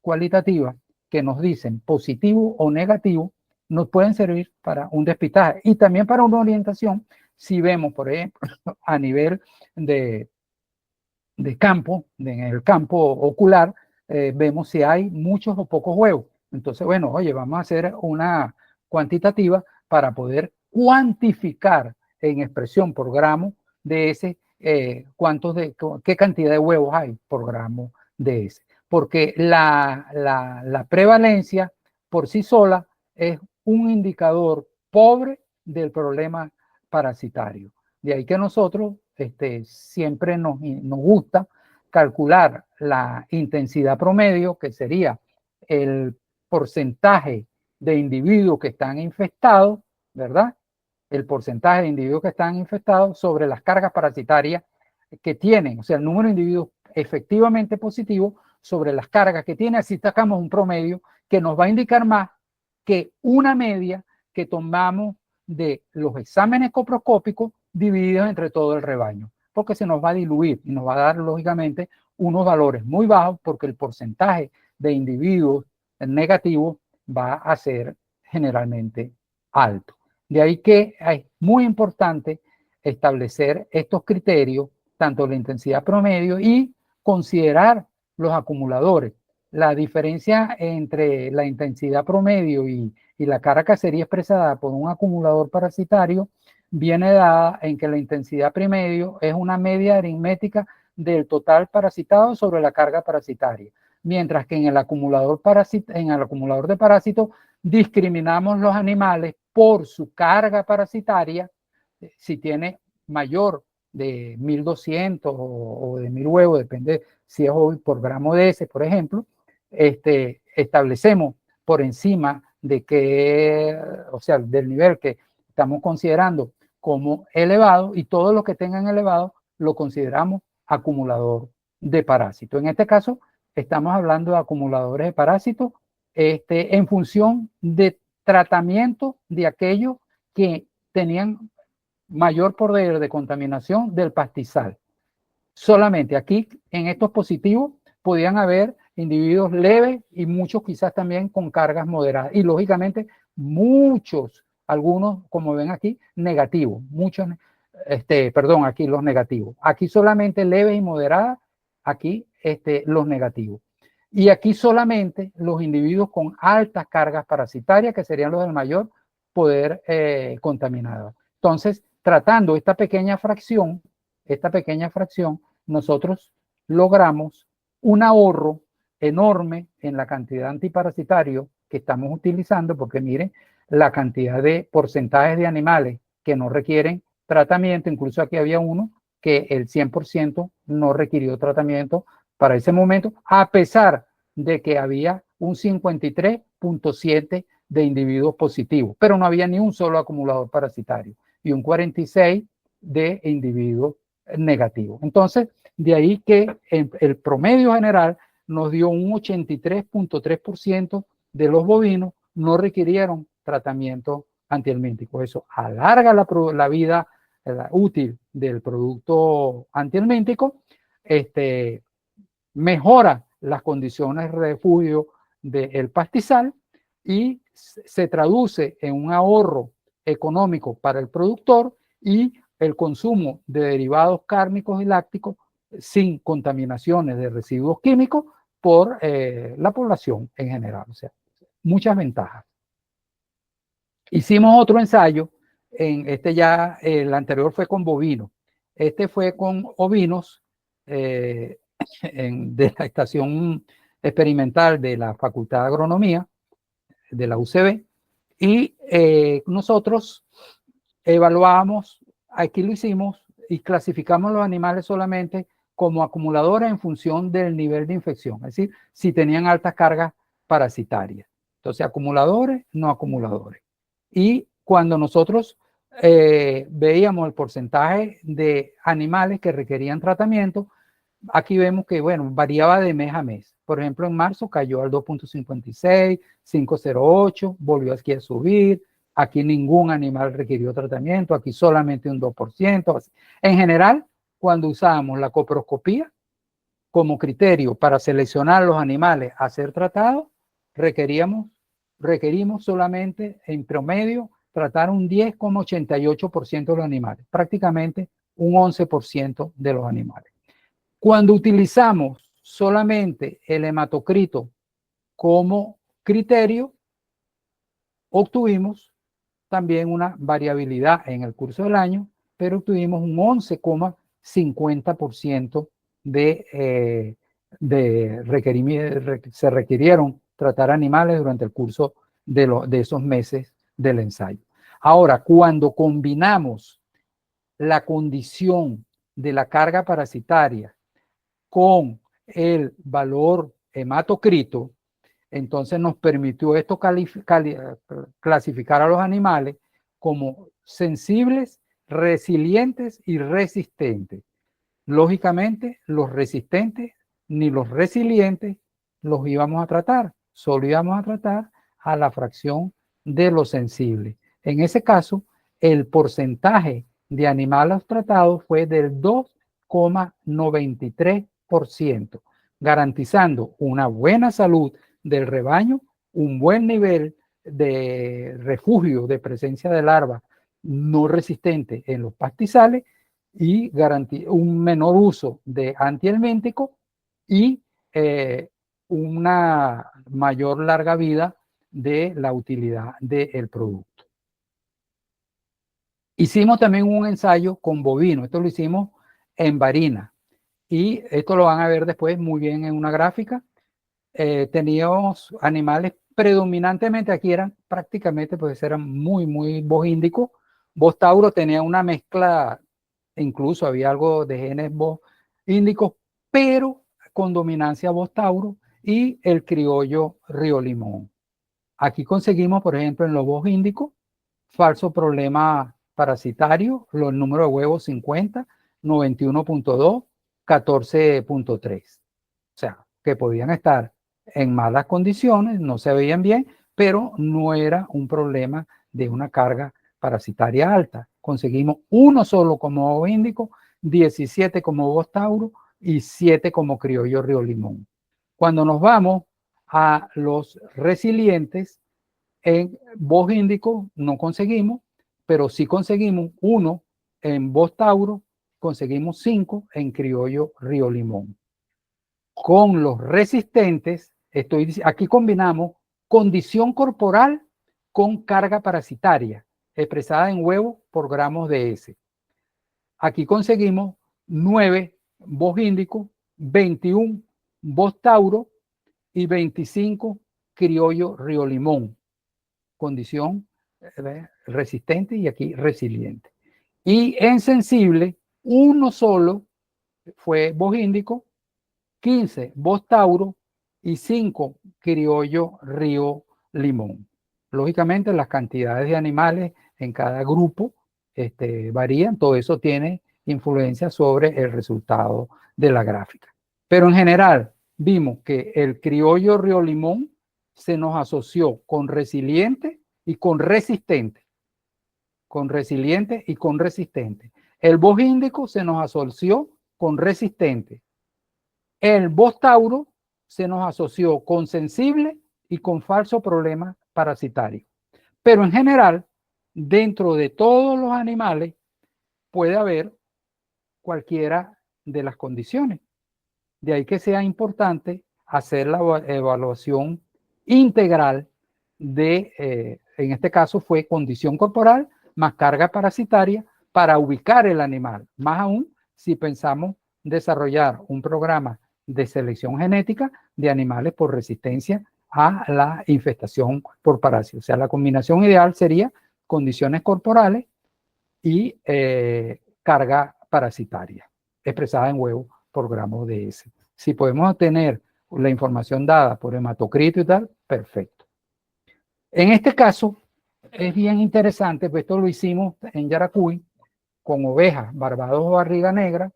cualitativas que nos dicen positivo o negativo nos pueden servir para un despistaje y también para una orientación si vemos, por ejemplo, a nivel de campo, en el campo ocular, vemos si hay muchos o pocos huevos. Entonces, bueno, oye, vamos a hacer una cuantitativa para poder cuantificar en expresión por gramo de ese, qué cantidad de huevos hay por gramo de ese. Porque la prevalencia por sí sola es un indicador pobre del problema parasitario. De ahí que nosotros siempre nos gusta calcular la intensidad promedio, que sería el porcentaje de individuos que están infectados, ¿verdad? El porcentaje de individuos que están infectados sobre las cargas parasitarias que tienen, o sea, el número de individuos efectivamente positivos sobre las cargas que tiene. Así sacamos un promedio que nos va a indicar más que una media que tomamos de los exámenes coproscópicos divididos entre todo el rebaño, porque se nos va a diluir y nos va a dar, lógicamente, unos valores muy bajos, porque el porcentaje de individuos negativos va a ser generalmente alto. De ahí que es muy importante establecer estos criterios, tanto la intensidad promedio y considerar los acumuladores. La diferencia entre la intensidad promedio y la carga que sería expresada por un acumulador parasitario viene dada en que la intensidad promedio es una media aritmética del total parasitado sobre la carga parasitaria, mientras que en el acumulador de parásitos discriminamos los animales por su carga parasitaria. Si tiene mayor de 1200 o de 1000 huevos, depende si es hoy por gramo de ese, por ejemplo, establecemos por encima de que, o sea, del nivel que estamos considerando como elevado, y todo lo que tengan elevado lo consideramos acumulador de parásitos. En este caso, estamos hablando de acumuladores de parásitos en función de tratamiento de aquellos que tenían mayor poder de contaminación del pastizal. Solamente aquí, en estos positivos, podían haber individuos leves y muchos quizás también con cargas moderadas. Y lógicamente muchos, algunos, como ven aquí, negativos. Muchos, perdón, aquí los negativos. Aquí solamente leves y moderadas, aquí los negativos. Y aquí solamente los individuos con altas cargas parasitarias, que serían los del mayor poder contaminado. Entonces, tratando esta pequeña fracción, nosotros logramos un ahorro enorme en la cantidad de antiparasitario que estamos utilizando, porque miren la cantidad de porcentajes de animales que no requieren tratamiento. Incluso aquí había uno que el 100% no requirió tratamiento para ese momento, a pesar de que había un 53.7% de individuos positivos, pero no había ni un solo acumulador parasitario y un 46% de individuos negativos. Entonces, de ahí que el promedio general nos dio un 83.3% de los bovinos no requirieron tratamiento antihelmíntico. Eso alarga la vida útil del producto antihelmíntico, mejora las condiciones de refugio del pastizal y se traduce en un ahorro económico para el productor y el consumo de derivados cárnicos y lácticos sin contaminaciones de residuos químicos por la población en general. O sea, muchas ventajas. Hicimos otro ensayo, el anterior fue con bovinos, este fue con ovinos de la estación experimental de la Facultad de Agronomía de la UCB, y nosotros evaluamos, aquí lo hicimos, y clasificamos los animales solamente como acumuladores en función del nivel de infección, es decir, si tenían altas cargas parasitarias. Entonces, acumuladores, no acumuladores. Y cuando nosotros veíamos el porcentaje de animales que requerían tratamiento, aquí vemos que, bueno, variaba de mes a mes. Por ejemplo, en marzo cayó al 2.56, 5.08, volvió aquí a subir. Aquí ningún animal requirió tratamiento, aquí solamente un 2%. En general, cuando usábamos la coproscopía como criterio para seleccionar los animales a ser tratados, requerimos solamente en promedio tratar un 10,88% de los animales, prácticamente un 11% de los animales. Cuando utilizamos solamente el hematocrito como criterio, obtuvimos también una variabilidad en el curso del año, pero tuvimos un 11,50% se requirieron tratar animales durante el curso de esos meses del ensayo. Ahora, cuando combinamos la condición de la carga parasitaria con el valor hematocrito, entonces nos permitió esto clasificar a los animales como sensibles, resilientes y resistentes. Lógicamente, los resistentes ni los resilientes los íbamos a tratar, solo íbamos a tratar a la fracción de los sensibles. En ese caso, el porcentaje de animales tratados fue del 2,93%, garantizando una buena salud del rebaño, un buen nivel de refugio de presencia de larvas no resistentes en los pastizales y un menor uso de antihelmínticos y una mayor larga vida de la utilidad del producto. Hicimos también un ensayo con bovino, esto lo hicimos en Barinas y esto lo van a ver después muy bien en una gráfica. Teníamos animales predominantemente, aquí eran prácticamente, pues eran muy bovindicos. Bos tauro tenía una mezcla, incluso había algo de genes bos índicos, pero con dominancia bos tauro y el criollo río limón. Aquí conseguimos, por ejemplo, en los bos índicos, falso problema parasitario, los números de huevos 50, 91.2, 14.3. O sea, que podían estar en malas condiciones, no se veían bien, pero no era un problema de una carga parasitaria alta. Conseguimos uno solo como bovo índico, 17 como bos tauro y 7 como criollo río limón. Cuando nos vamos a los resilientes, en bos índico no conseguimos, pero sí conseguimos uno en bos tauro, conseguimos 5 en criollo río limón. Con los resistentes, aquí combinamos condición corporal con carga parasitaria, expresada en huevos por gramos de S. Aquí conseguimos 9 bos índico, 21 bos tauro y 25 criollo río limón. Condición resistente y aquí resiliente. Y en sensible, uno solo fue bos índico, 15 bos tauro y 5 criollo río limón. Lógicamente las cantidades de animales en cada grupo varían, todo eso tiene influencia sobre el resultado de la gráfica. Pero en general vimos que el criollo río limón se nos asoció con resiliente y con resistente. Con resiliente y con resistente. El bos índico se nos asoció con resistente. El bos tauro se nos asoció con sensible y con falso problema parasitario. Pero en general, dentro de todos los animales puede haber cualquiera de las condiciones. De ahí que sea importante hacer la evaluación integral de, en este caso fue condición corporal más carga parasitaria para ubicar el animal. Más aún si pensamos desarrollar un programa de selección genética de animales por resistencia a la infestación por parásitos. O sea, la combinación ideal sería condiciones corporales y carga parasitaria, expresada en huevo por gramo de S. Si podemos obtener la información dada por hematocrito y tal, perfecto. En este caso, es bien interesante, pues esto lo hicimos en Yaracuy, con ovejas, barbados barriga negra,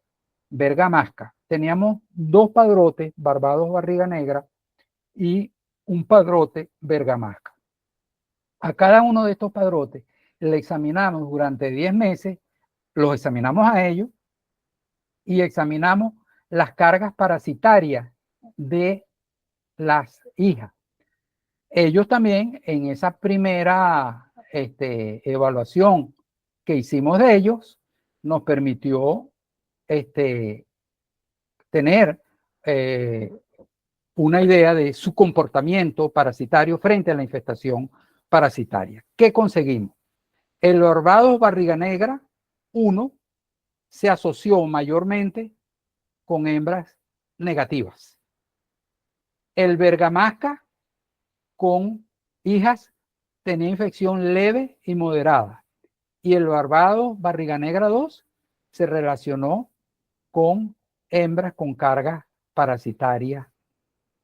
bergamasca. Teníamos 2 padrotes, barbados barriga negra, y un padrote bergamasca. A cada uno de estos padrotes le examinamos durante 10 meses, los examinamos a ellos y examinamos las cargas parasitarias de las hijas. Ellos también en esa primera evaluación que hicimos de ellos nos permitió tener una idea de su comportamiento parasitario frente a la infestación parasitaria. ¿Qué conseguimos? El Barbados barriga negra 1 se asoció mayormente con hembras negativas. El bergamasca con hijas tenía infección leve y moderada. Y el Barbados barriga negra 2 se relacionó con hembras con carga parasitaria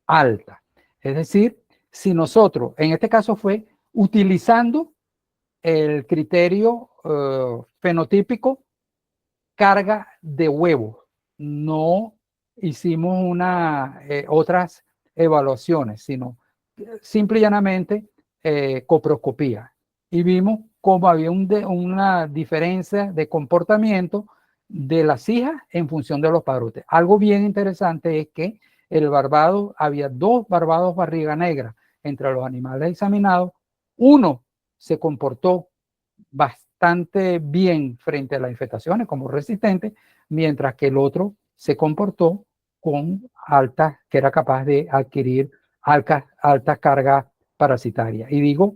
alta. Es decir, si nosotros, en este caso fue utilizando el criterio fenotípico carga de huevos, no hicimos otras evaluaciones, sino simple y llanamente coproscopía. Y vimos cómo había una diferencia de comportamiento de las hijas en función de los padrotes. Algo bien interesante es que el Barbados, había 2 Barbados barriga negra entre los animales examinados. Uno se comportó bastante bien frente a las infestaciones como resistente, mientras que el otro se comportó con altas, que era capaz de adquirir altas cargas parasitarias. Y digo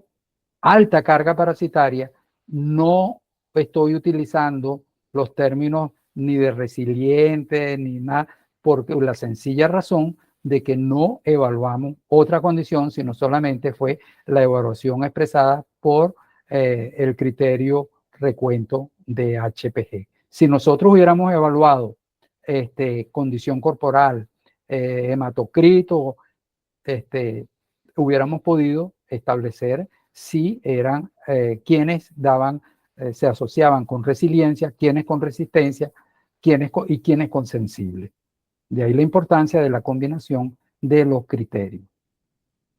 alta carga parasitaria, no estoy utilizando los términos ni de resiliente ni nada, porque la sencilla razón de que no evaluamos otra condición, sino solamente fue la evaluación expresada por el criterio recuento de HPG. Si nosotros hubiéramos evaluado condición corporal, hematocrito, hubiéramos podido establecer si eran quienes daban, se asociaban con resiliencia, quienes con resistencia, y quienes con sensible. De ahí la importancia de la combinación de los criterios.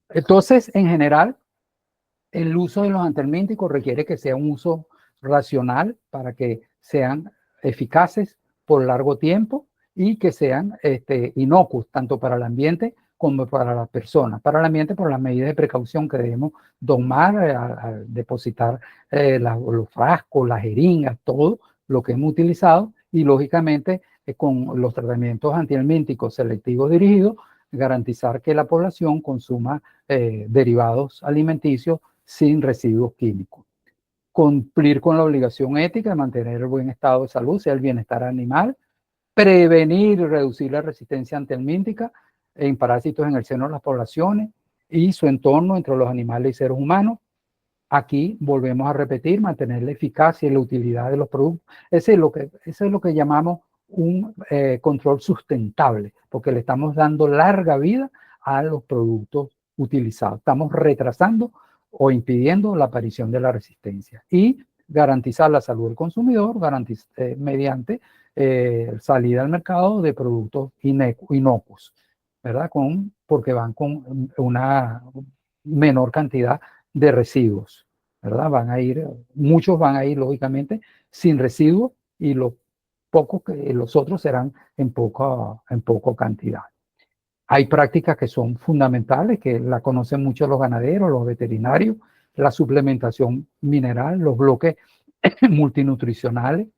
Entonces, en general, el uso de los antihelmínticos requiere que sea un uso racional para que sean eficaces por largo tiempo y que sean inocuos tanto para el ambiente como para las personas. Para el ambiente, por las medidas de precaución que debemos tomar al depositar los frascos, las jeringas, todo lo que hemos utilizado, y lógicamente con los tratamientos antihelmínticos selectivos dirigidos, garantizar que la población consuma derivados alimenticios sin residuos químicos. Cumplir con la obligación ética de mantener el buen estado de salud, sea el bienestar animal, prevenir y reducir la resistencia antihelmíntica en parásitos en el seno de las poblaciones y su entorno entre los animales y seres humanos. Aquí volvemos a repetir, mantener la eficacia y la utilidad de los productos. Eso es lo que llamamos un control sustentable, porque le estamos dando larga vida a los productos utilizados. Estamos retrasando o impidiendo la aparición de la resistencia y garantizar la salud del consumidor mediante salida al mercado de productos inocuos, ¿verdad? Porque van con una menor cantidad de residuos, ¿verdad? Muchos van a ir lógicamente sin residuos y los otros serán en poca cantidad. Hay prácticas que son fundamentales, que la conocen mucho los ganaderos, los veterinarios, la suplementación mineral, los bloques multinutricionales,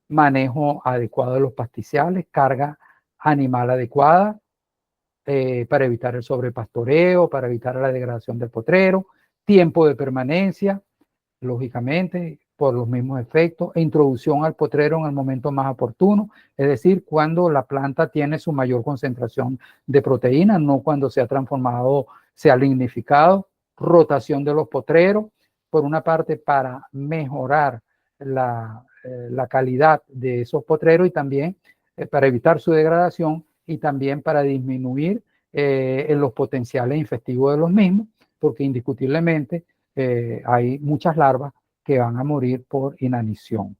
manejo adecuado de los pastizales, carga animal adecuada, para evitar el sobrepastoreo, para evitar la degradación del potrero, tiempo de permanencia, lógicamente, por los mismos efectos, e introducción al potrero en el momento más oportuno, es decir, cuando la planta tiene su mayor concentración de proteína, no cuando se ha transformado, se ha lignificado, rotación de los potreros, por una parte para mejorar la calidad de esos potreros y también para evitar su degradación y también para disminuir los potenciales infectivos de los mismos, porque indiscutiblemente hay muchas larvas que van a morir por inanición.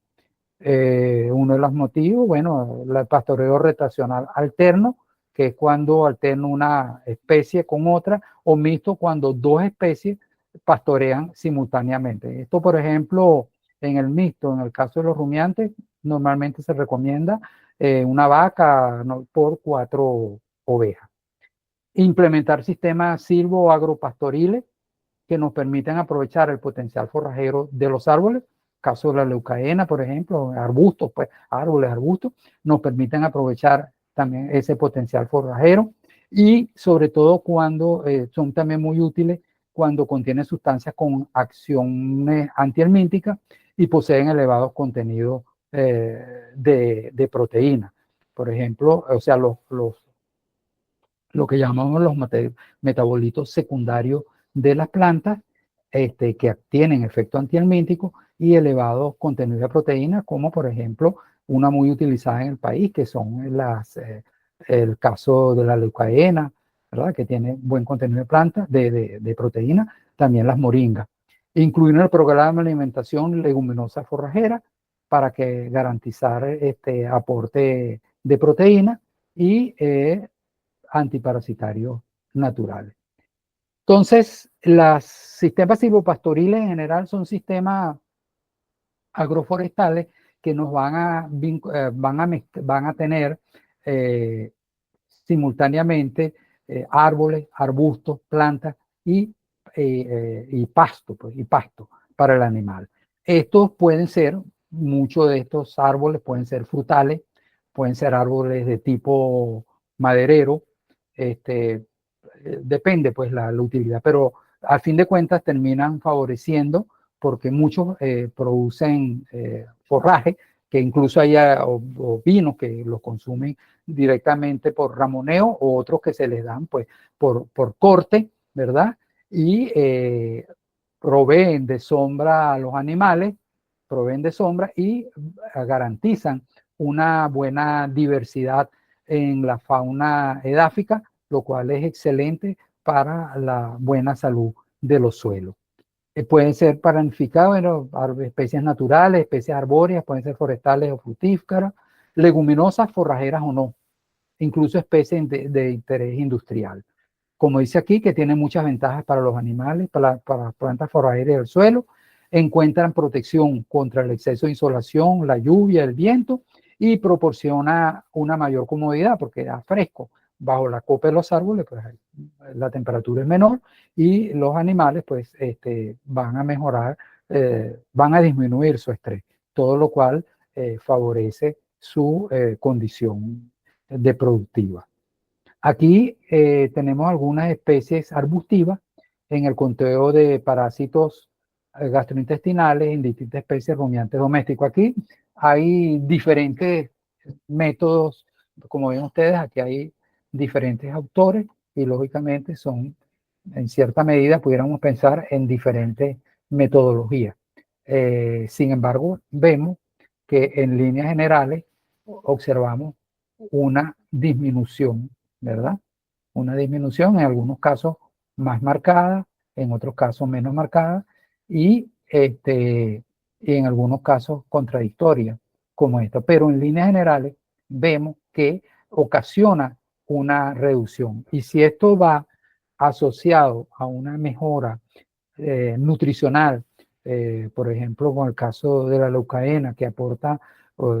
Uno de los motivos, bueno, el pastoreo rotacional alterno, que es cuando alterno una especie con otra, o mixto, cuando 2 especies pastorean simultáneamente. Esto, por ejemplo, en el mixto, en el caso de los rumiantes, normalmente se recomienda una vaca por 4 ovejas. Implementar sistemas silvo o agropastoriles que nos permiten aprovechar el potencial forrajero de los árboles, caso de la leucaena, por ejemplo, arbustos, pues árboles, arbustos, nos permiten aprovechar también ese potencial forrajero y sobre todo cuando son también muy útiles cuando contienen sustancias con acciones antihelmínticas y poseen elevados contenidos de proteína. Por ejemplo, o sea, lo que llamamos los metabolitos secundarios de las plantas, que tienen efecto antihelmíntico y elevados contenidos de proteína, como por ejemplo una muy utilizada en el país, que son el caso de la leucaena, ¿verdad? Que tiene buen contenido de plantas, de proteína, también las moringas. Incluir en el programa de alimentación leguminosas forrajeras para que garantizar este aporte de proteína y antiparasitarios naturales. Entonces, los sistemas silvopastoriles en general son sistemas agroforestales que nos van a tener simultáneamente árboles, arbustos, plantas y pasto, pues, y pasto para el animal. Estos pueden ser, muchos de estos árboles pueden ser frutales, pueden ser árboles de tipo maderero, depende pues la utilidad, pero al fin de cuentas terminan favoreciendo porque muchos producen forraje, que incluso hay vinos que los consumen directamente por ramoneo o otros que se les dan pues por corte, ¿verdad? Y proveen de sombra a los animales, proveen de sombra y garantizan una buena diversidad en la fauna edáfica, lo cual es excelente para la buena salud de los suelos. Pueden ser planificados en especies naturales, especies arbóreas, pueden ser forestales o frutíferas, leguminosas, forrajeras o no, incluso especies de interés industrial. Como dice aquí, que tiene muchas ventajas para los animales, para las plantas forrajeras del suelo, encuentran protección contra el exceso de insolación, la lluvia, el viento, y proporciona una mayor comodidad porque da fresco. Bajo la copa de los árboles, pues la temperatura es menor y los animales pues van a mejorar, van a disminuir su estrés, todo lo cual favorece su condición de productiva. Aquí tenemos algunas especies arbustivas en el conteo de parásitos gastrointestinales en distintas especies rumiantes domésticos. Aquí hay diferentes métodos, como ven ustedes, aquí hay diferentes autores y lógicamente son, en cierta medida, pudiéramos pensar en diferentes metodologías. Sin embargo, vemos que en líneas generales observamos una disminución, ¿verdad? Una disminución en algunos casos más marcada, en otros casos menos marcada y en algunos casos contradictoria como esta. Pero en líneas generales vemos que ocasiona una reducción. Y si esto va asociado a una mejora nutricional, por ejemplo, con el caso de la leucaena, que aporta,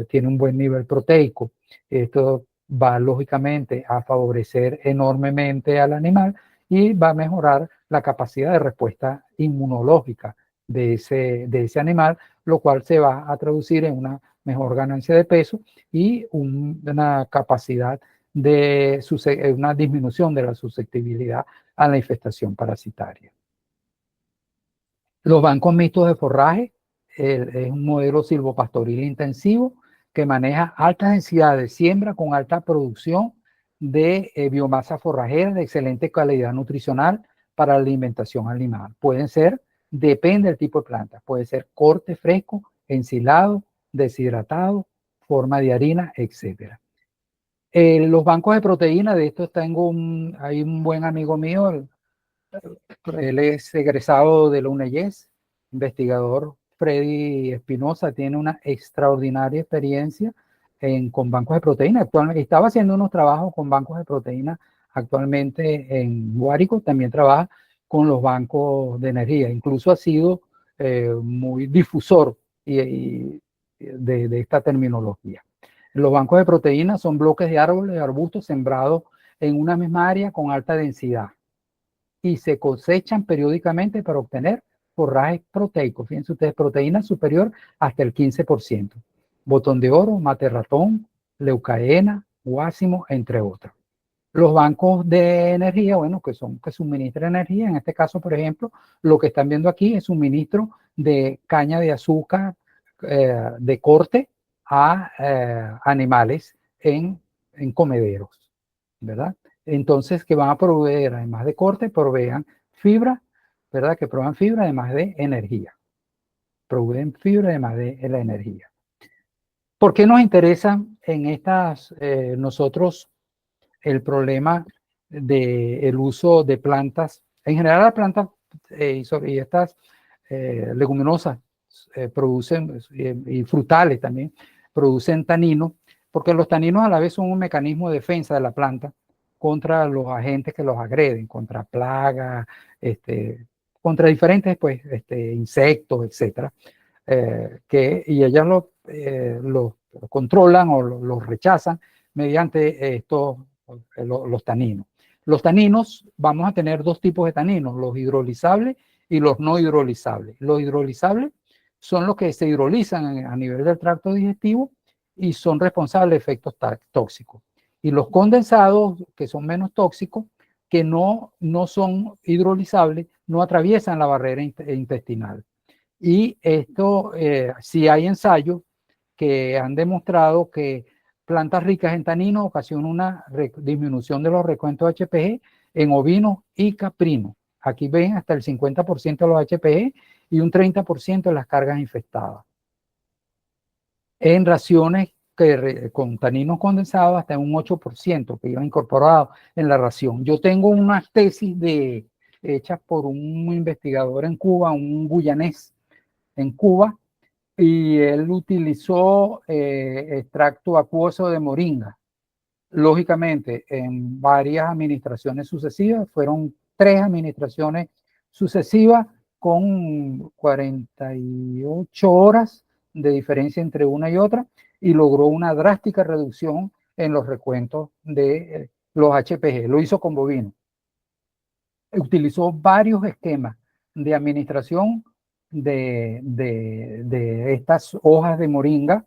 tiene un buen nivel proteico, esto va lógicamente a favorecer enormemente al animal y va a mejorar la capacidad de respuesta inmunológica de ese animal, lo cual se va a traducir en una mejor ganancia de peso y una capacidad de una disminución de la susceptibilidad a la infestación parasitaria. Los bancos mixtos de forraje es un modelo silvopastoril intensivo que maneja alta densidad de siembra con alta producción de biomasa forrajera de excelente calidad nutricional para la alimentación animal. Pueden ser, depende del tipo de planta, puede ser corte fresco, ensilado, deshidratado, forma de harina, etc. Los bancos de proteína, de estos hay un buen amigo mío, él es egresado de la UNEYES, investigador Freddy Espinosa, tiene una extraordinaria experiencia con bancos de proteína. Actualmente estaba haciendo unos trabajos con bancos de proteína actualmente en Guárico, también trabaja con los bancos de energía. Incluso ha sido muy difusor de esta terminología. Los bancos de proteína son bloques de árboles y arbustos sembrados en una misma área con alta densidad y se cosechan periódicamente para obtener forraje proteico. Fíjense ustedes, proteína superior hasta el 15%. Botón de oro, mate ratón, leucaena, guásimo, entre otros. Los bancos de energía, bueno, que suministran energía. En este caso, por ejemplo, lo que están viendo aquí es suministro de caña de azúcar de corte a animales en comederos, ¿verdad? Entonces, que van a proveer, además de corte, provean fibra, ¿verdad? Que proveen fibra además de energía. Proveen fibra además de la energía. ¿Por qué nos interesa en estas, nosotros, el problema del uso de plantas? En general, las plantas y estas leguminosas producen, y frutales también, producen taninos, porque los taninos a la vez son un mecanismo de defensa de la planta contra los agentes que los agreden, contra plagas, contra diferentes pues, insectos, etcétera. Y ellas lo controlan o los rechazan mediante los taninos. Los taninos, vamos a tener dos tipos de taninos, los hidrolizables y los no hidrolizables. Los hidrolizables son los que se hidrolizan a nivel del tracto digestivo y son responsables de efectos tóxicos. Y los condensados, que son menos tóxicos, que no son hidrolizables, no atraviesan la barrera intestinal. Y esto, sí hay ensayos que han demostrado que plantas ricas en taninos ocasionan una disminución de los recuentos HPG en ovinos y caprinos. Aquí ven hasta el 50% de los HPG y un 30% de las cargas infectadas. En raciones con taninos condensados hasta un 8% que iba incorporado en la ración. Yo tengo unas tesis hechas por un investigador en Cuba, un guyanés en Cuba, y él utilizó extracto acuoso de moringa. Lógicamente, en varias administraciones sucesivas, fueron 3 administraciones sucesivas con 48 horas de diferencia entre una y otra, y logró una drástica reducción en los recuentos de los HPG. Lo hizo con bovino. Utilizó varios esquemas de administración de estas hojas de moringa,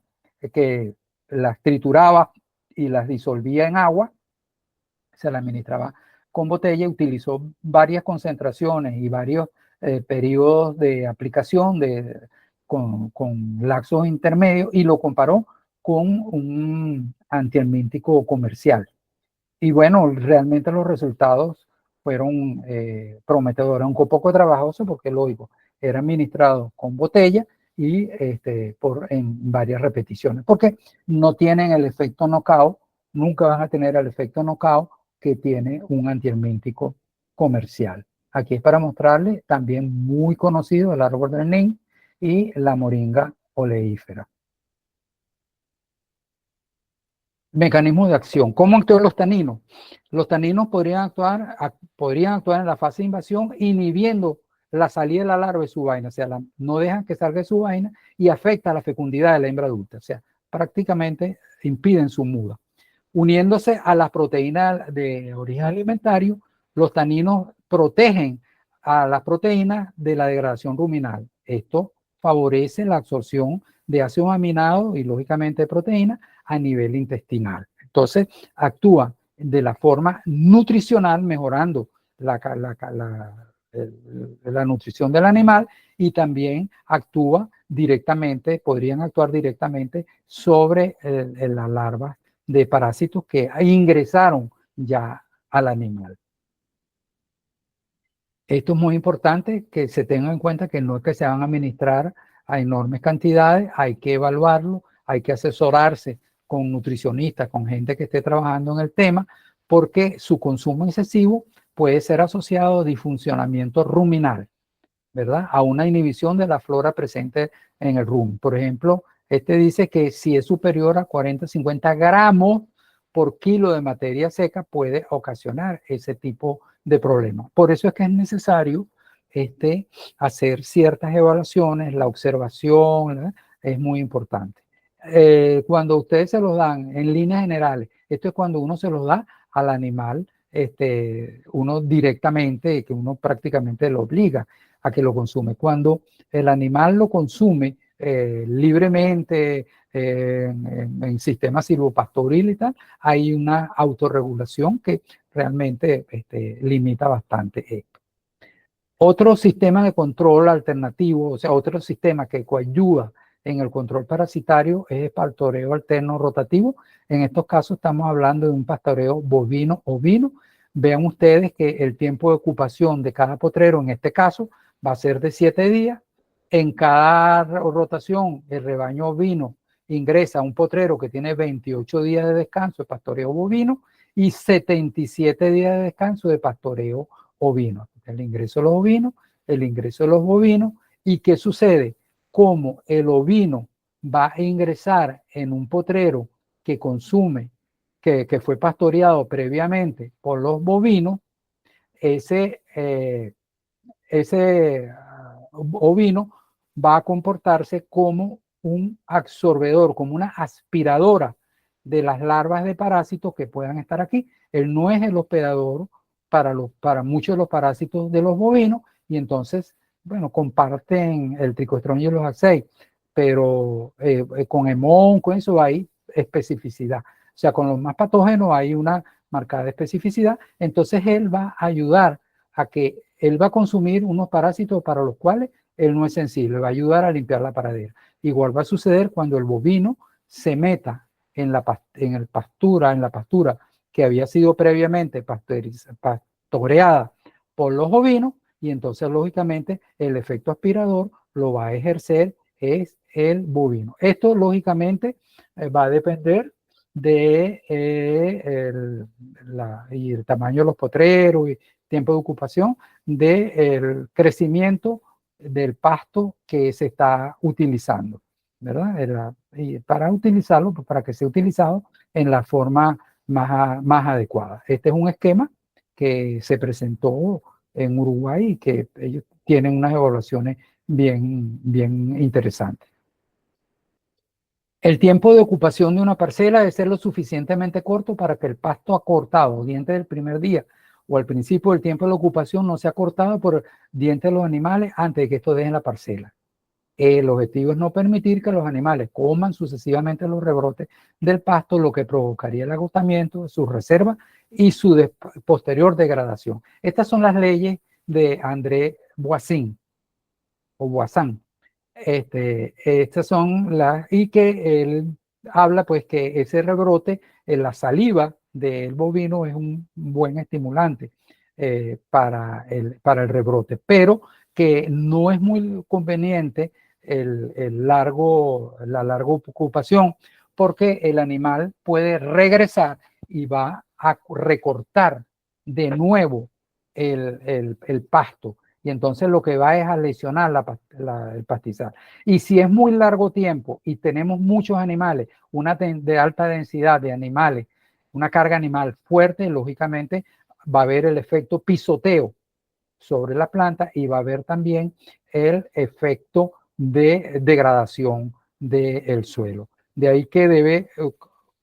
que las trituraba y las disolvía en agua, se las administraba con botella, utilizó varias concentraciones y varios periodos de aplicación con lapsos intermedios, y lo comparó con un antihelmíntico comercial. Y bueno, realmente los resultados fueron prometedores, aunque un poco trabajoso, porque lógico, era administrado con botella y en varias repeticiones, porque no tienen el efecto knockout, nunca van a tener el efecto knockout que tiene un antihelmíntico comercial. Aquí es para mostrarles también muy conocido el árbol del Nin y la moringa oleífera. Mecanismos de acción. ¿Cómo actúan los taninos? Los taninos podrían actuar en la fase de invasión, inhibiendo la salida de la larva de su vaina, o sea, no dejan que salga de su vaina, y afecta a la fecundidad de la hembra adulta, o sea, prácticamente impiden su muda. Uniéndose a las proteínas de origen alimentario, los taninos protegen a las proteínas de la degradación ruminal. Esto favorece la absorción de ácidos aminados y lógicamente de proteínas a nivel intestinal. Entonces, actúa de la forma nutricional, mejorando la nutrición del animal, y también podrían actuar directamente sobre las larvas de parásitos que ingresaron ya al animal. Esto es muy importante que se tenga en cuenta, que no es que se van a administrar a enormes cantidades, hay que evaluarlo, hay que asesorarse con nutricionistas, con gente que esté trabajando en el tema, porque su consumo excesivo puede ser asociado a disfuncionamiento ruminal, ¿verdad? A una inhibición de la flora presente en el rumen. Por ejemplo, dice que si es superior a 40-50 gramos por kilo de materia seca, puede ocasionar ese tipo de problemas. Por eso es que es necesario hacer ciertas evaluaciones, la observación, ¿verdad? Es muy importante. Cuando ustedes se los dan en líneas generales, esto es cuando uno se los da al animal, uno directamente, que uno prácticamente lo obliga a que lo consume. Cuando el animal lo consume libremente en sistema silvopastoril y tal, hay una autorregulación que realmente limita bastante esto. Otro sistema de control alternativo, o sea, otro sistema que coayuda en el control parasitario es el pastoreo alterno rotativo. En estos casos estamos hablando de un pastoreo bovino-ovino. Vean ustedes que el tiempo de ocupación de cada potrero, en este caso, va a ser de 7 días. En cada rotación, el rebaño ovino ingresa a un potrero que tiene 28 días de descanso de pastoreo bovino y 77 días de descanso de pastoreo ovino. El ingreso de los ovinos, el ingreso de los bovinos. ¿Y qué sucede? Como el ovino va a ingresar en un potrero que consume, que fue pastoreado previamente por los bovinos, ese ovino va a comportarse como un absorbedor, como una aspiradora de las larvas de parásitos que puedan estar aquí. Él no es el hospedador para muchos de los parásitos de los bovinos, y entonces, bueno, comparten el tricoestronio y los axei, pero con hemón, con eso hay especificidad. O sea, con los más patógenos hay una marcada especificidad. Entonces él va a ayudar a que él va a consumir unos parásitos para los cuales él no es sensible, va a ayudar a limpiar la paradera. Igual va a suceder cuando el bovino se meta en la pastura que había sido previamente pastoreada por los bovinos, y entonces lógicamente el efecto aspirador lo va a ejercer es el bovino. Esto lógicamente va a depender de y el tamaño de los potreros y tiempo de ocupación del crecimiento del pasto que se está utilizando, ¿verdad? Y para utilizarlo, pues para que sea utilizado en la forma más adecuada. Este es un esquema que se presentó en Uruguay y que ellos tienen unas evaluaciones bien interesantes. El tiempo de ocupación de una parcela debe ser lo suficientemente corto para que el pasto acortado, diente del primer día, o al principio del tiempo de la ocupación, no sea cortado por dientes de los animales antes de que estos dejen la parcela. El objetivo es no permitir que los animales coman sucesivamente los rebrotes del pasto, lo que provocaría el agotamiento de sus reservas y su posterior degradación. Estas son las leyes de André Voisin, o Voisin. Estas son las, y que él habla pues que ese rebrote, la saliva del bovino es un buen estimulante para el rebrote, pero que no es muy conveniente la larga ocupación, porque el animal puede regresar y va a recortar de nuevo el pasto, y entonces lo que va es a lesionar el pastizal. Y si es muy largo tiempo y tenemos muchos animales, una de alta densidad de animales, una carga animal fuerte, lógicamente va a haber el efecto pisoteo sobre la planta y va a haber también el efecto de degradación del suelo. De ahí que debe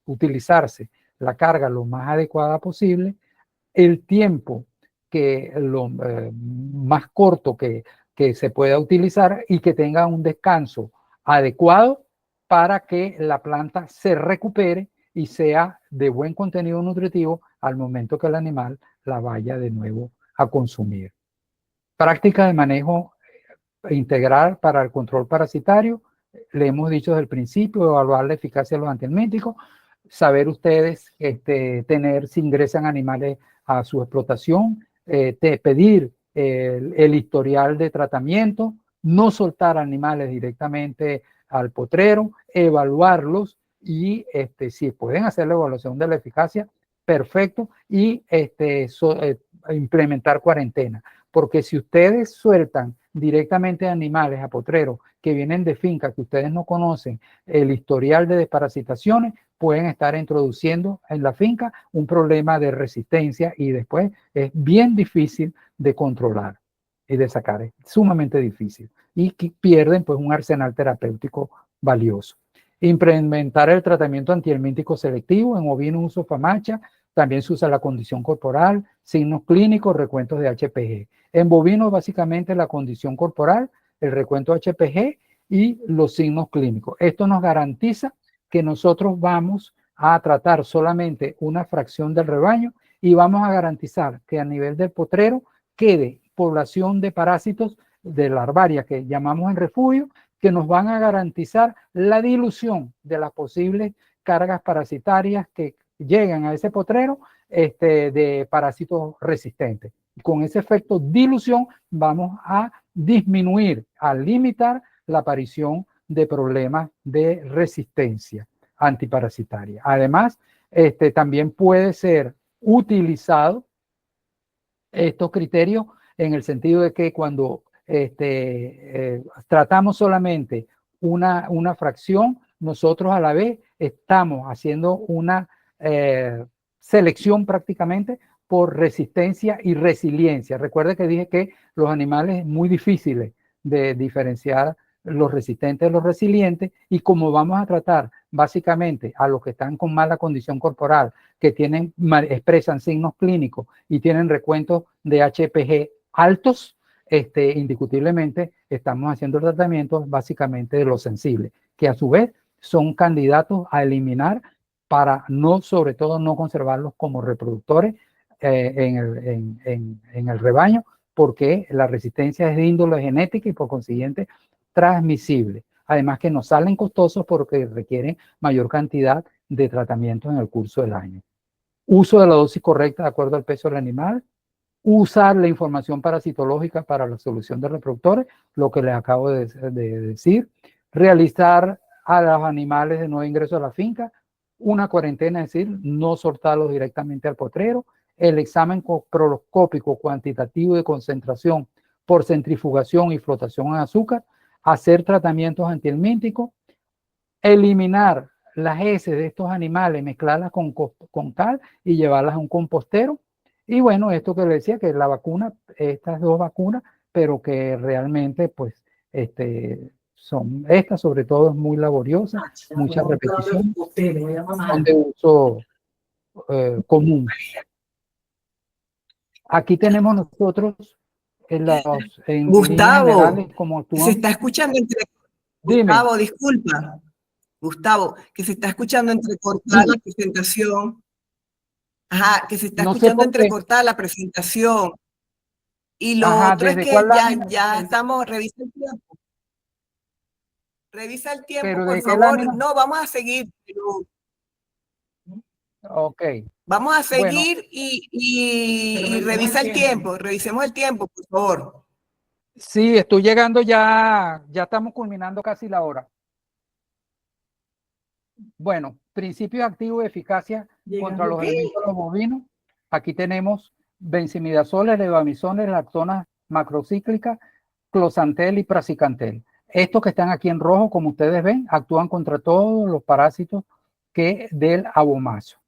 utilizarse la carga lo más adecuada posible, el tiempo que lo más corto que se pueda utilizar y que tenga un descanso adecuado para que la planta se recupere y sea de buen contenido nutritivo al momento que el animal la vaya de nuevo a consumir. Práctica de manejo integral para el control parasitario. Le hemos dicho desde el principio, evaluar la eficacia de los antihelmínticos, saber ustedes tener si ingresan animales a su explotación, pedir el historial de tratamiento, no soltar animales directamente al potrero, evaluarlos y si pueden hacer la evaluación de la eficacia, perfecto, y implementar cuarentena. Porque si ustedes sueltan directamente animales a potreros que vienen de fincas que ustedes no conocen el historial de desparasitaciones, pueden estar introduciendo en la finca un problema de resistencia y después es bien difícil de controlar y de sacar, es sumamente difícil y que pierden pues un arsenal terapéutico valioso. Implementar el tratamiento antihelmíntico selectivo en ovino uso Famacha. También se usa la condición corporal, signos clínicos, recuentos de HPG. En bovinos, básicamente la condición corporal, el recuento HPG y los signos clínicos. Esto nos garantiza que nosotros vamos a tratar solamente una fracción del rebaño y vamos a garantizar que a nivel del potrero quede población de parásitos de larvaria que llamamos en refugio, que nos van a garantizar la dilución de las posibles cargas parasitarias que llegan a ese potrero de parásitos resistentes. Con ese efecto dilución vamos a disminuir, a limitar la aparición de problemas de resistencia antiparasitaria. Además, también puede ser utilizado estos criterios en el sentido de que cuando tratamos solamente una fracción, nosotros a la vez estamos haciendo una selección prácticamente por resistencia y resiliencia. Recuerde que dije que los animales es muy difíciles de diferenciar los resistentes de los resilientes, y como vamos a tratar básicamente a los que están con mala condición corporal, que expresan signos clínicos y tienen recuentos de HPG altos, indiscutiblemente estamos haciendo tratamientos básicamente de los sensibles, que a su vez son candidatos a eliminar para sobre todo no conservarlos como reproductores en el rebaño, porque la resistencia es de índole genética y por consiguiente transmisible. Además que nos salen costosos porque requieren mayor cantidad de tratamientos en el curso del año. Uso de la dosis correcta de acuerdo al peso del animal. Usar la información parasitológica para la solución de reproductores, lo que les acabo de decir. Realizar a los animales de nuevo ingreso a la finca una cuarentena, es decir, no soltarlos directamente al potrero. El examen procroscópico cuantitativo de concentración por centrifugación y flotación en azúcar. Hacer tratamientos antihelmínticos, eliminar las heces de estos animales, mezclarlas con cal y llevarlas a un compostero. Y bueno, esto que le decía, que la vacuna, estas dos vacunas, pero que realmente pues son, esta sobre todo es muy laboriosa, mucha repetición, son de uso común. Aquí tenemos nosotros en Gustavo, como se está escuchando Gustavo, disculpa. Gustavo, que se está escuchando entrecortada la presentación. Ajá, que se está escuchando entrecortada la presentación. Y lo otro es que ya estamos, revisa el tiempo. Revisa el tiempo, por favor. No, vamos a seguir. Ok. Vamos a seguir y revisa el tiempo. Revisemos el tiempo, por favor. Sí, estoy llegando ya estamos culminando casi la hora. Bueno, principios activos de eficacia contra los elementos de los bovinos. Aquí tenemos benzimidazoles, levamisoles, lactonas macrocíclicas, closantel y praziquantel. Estos que están aquí en rojo, como ustedes ven, actúan contra todos los parásitos del abomazo.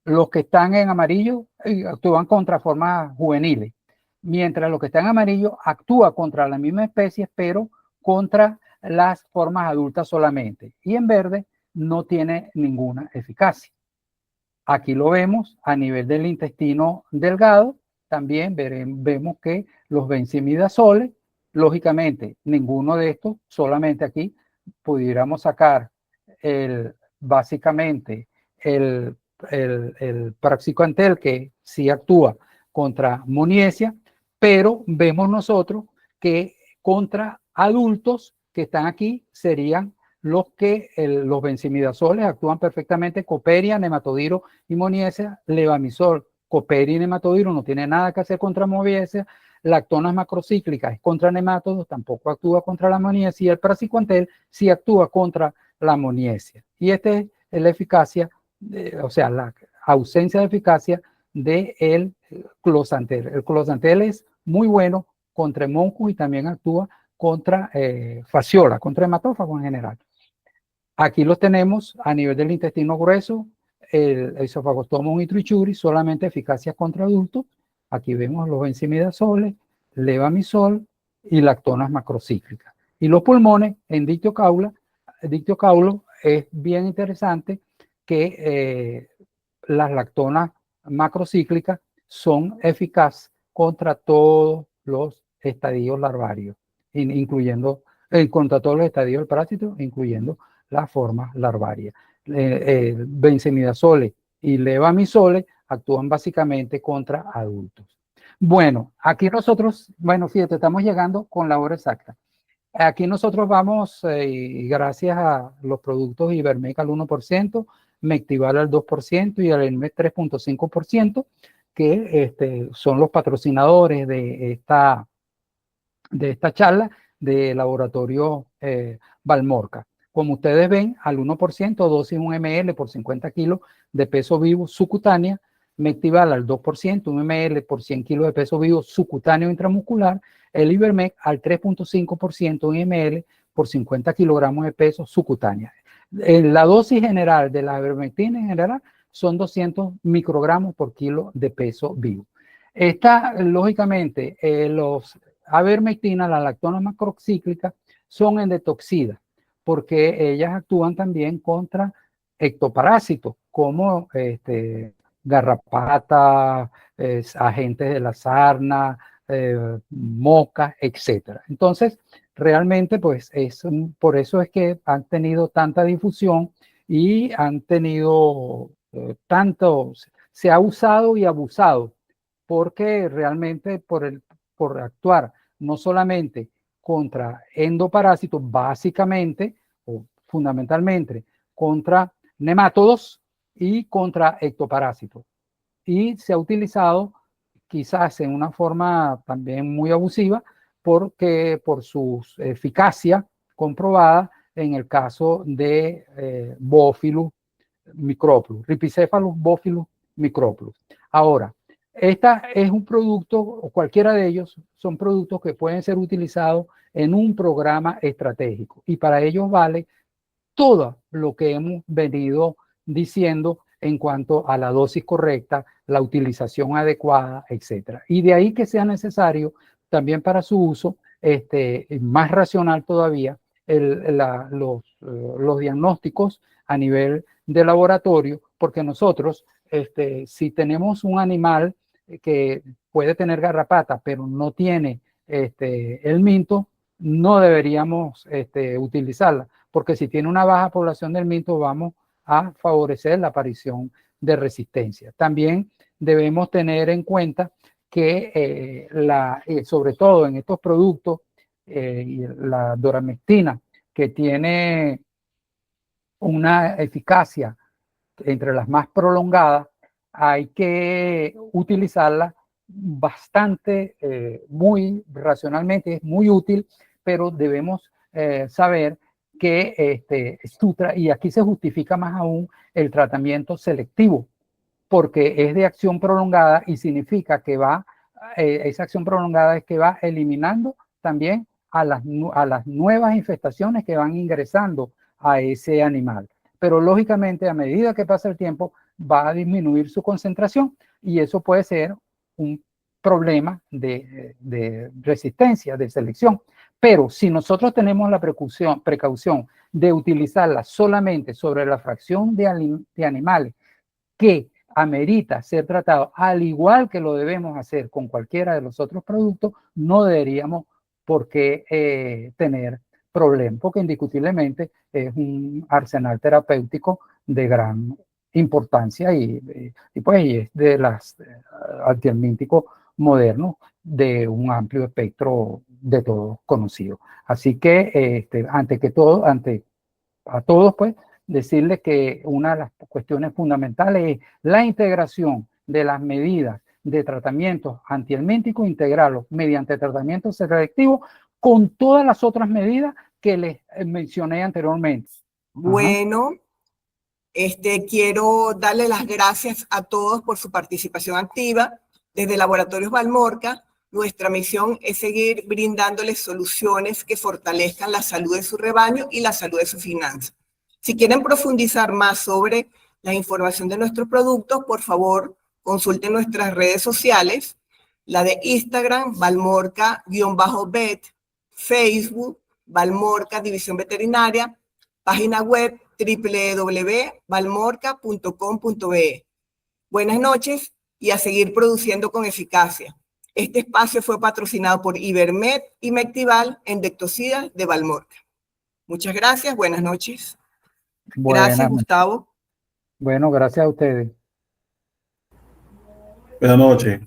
Los que están en amarillo actúan contra formas juveniles, mientras los que están en amarillo actúan contra la misma especie, pero contra las formas adultas solamente. Y en verde no tiene ninguna eficacia. Aquí lo vemos a nivel del intestino delgado. También vemos que los benzimidazoles, lógicamente, ninguno de estos, solamente aquí pudiéramos sacar básicamente el praziquantel, que sí actúa contra moniesia, pero vemos nosotros que contra adultos que están aquí serían los que los benzimidazoles actúan perfectamente, coperia, nematodiro y moniesia, levamisol, coperia y nematodiro no tiene nada que hacer contra moniesia, lactonas macrocíclicas es contra nematodos, tampoco actúa contra la moniesia, y el praziquantel sí actúa contra la moniesia. Y esta es la eficacia, o sea, la ausencia de eficacia del closantel. El closantel es muy bueno contra moncus y también actúa contra fasciola, contra hematófagos en general. Aquí los tenemos a nivel del intestino grueso, el Esophagostomus nitrichuri, solamente eficacia contra adultos. Aquí vemos los benzimidazoles, levamisol y lactonas macrocíclicas. Y los pulmones en dictiocaulo es bien interesante que las lactonas macrocíclicas son eficaces contra todos los estadios larvarios, incluyendo contra todos los estadios del parásito, incluyendo las formas larvarias. Benzimidazoles y levamisoles actúan básicamente contra adultos. Bueno, aquí nosotros, bueno, fíjate, estamos llegando con la hora exacta. aquí nosotros vamos, y gracias a los productos Ibermec al 1%, Mectival al 2% y al Elmet 3.5%, que son los patrocinadores de esta charla de Laboratorio Valmorca. Como ustedes ven, al 1%, dosis 1 ml por 50 kilos de peso vivo subcutánea, Mectival al 2%, 1 ml por 100 kilos de peso vivo subcutáneo intramuscular, el Ibermec al 3.5%, 1 ml por 50 kilogramos de peso subcutánea. La dosis general de la ivermectina en general son 200 microgramos por kilo de peso vivo. Esta, lógicamente, los avermectina, la lactona macrocíclica, son endetoxidas porque ellas actúan también contra ectoparásitos como garrapatas, agentes de la sarna, moscas, etc. Entonces, realmente, pues, por eso es que han tenido tanta difusión y han tenido se ha usado y abusado, porque realmente por actuar no solamente contra endoparásitos, básicamente o fundamentalmente contra nemátodos y contra ectoparásitos. Y se ha utilizado quizás en una forma también muy abusiva porque por su eficacia comprobada en el caso de Bófilus micróplus, Ripicephalus bófilus micróplus. Ahora, esta es un producto, o cualquiera de ellos, son productos que pueden ser utilizados en un programa estratégico y para ellos vale todo lo que hemos venido diciendo en cuanto a la dosis correcta, la utilización adecuada, etcétera. Y de ahí que sea necesario también para su uso, más racional todavía, los diagnósticos a nivel de laboratorio, porque nosotros, si tenemos un animal que puede tener garrapata, pero no tiene el minto, no deberíamos utilizarla, porque si tiene una baja población del minto, vamos a favorecer la aparición de resistencia. También debemos tener en cuenta que sobre todo en estos productos, la doramectina, que tiene una eficacia entre las más prolongadas, hay que utilizarla bastante, muy racionalmente, es muy útil, pero debemos saber que y aquí se justifica más aún el tratamiento selectivo, porque es de acción prolongada y significa que esa acción prolongada es que va eliminando también a las nuevas infestaciones que van ingresando a ese animal. Pero lógicamente a medida que pasa el tiempo va a disminuir su concentración y eso puede ser un problema de resistencia, de selección. Pero si nosotros tenemos la precaución de utilizarla solamente sobre la fracción de animales que amerita ser tratado al igual que lo debemos hacer con cualquiera de los otros productos, no deberíamos por qué tener problemas, porque indiscutiblemente es un arsenal terapéutico de gran importancia y pues es de las antihelmínticos modernos de un amplio espectro de todos conocidos. Así que ante a todos, pues, decirles que una de las cuestiones fundamentales es la integración de las medidas de tratamientos antihelmínticos, integrarlos mediante tratamiento selectivo con todas las otras medidas que les mencioné anteriormente. Bueno, quiero darle las gracias a todos por su participación activa. Desde Laboratorios Valmorca, nuestra misión es seguir brindándoles soluciones que fortalezcan la salud de su rebaño y la salud de sus finanzas. Si quieren profundizar más sobre la información de nuestros productos, por favor, consulten nuestras redes sociales, la de Instagram, Valmorca-vet, Facebook, Valmorca División Veterinaria, página web www.valmorca.com.be. Buenas noches y a seguir produciendo con eficacia. Este espacio fue patrocinado por Ibermed y Mectival, endectocidas de Valmorca. Muchas gracias, buenas noches. Gracias, Gustavo. Bueno, gracias a ustedes. Buenas noches.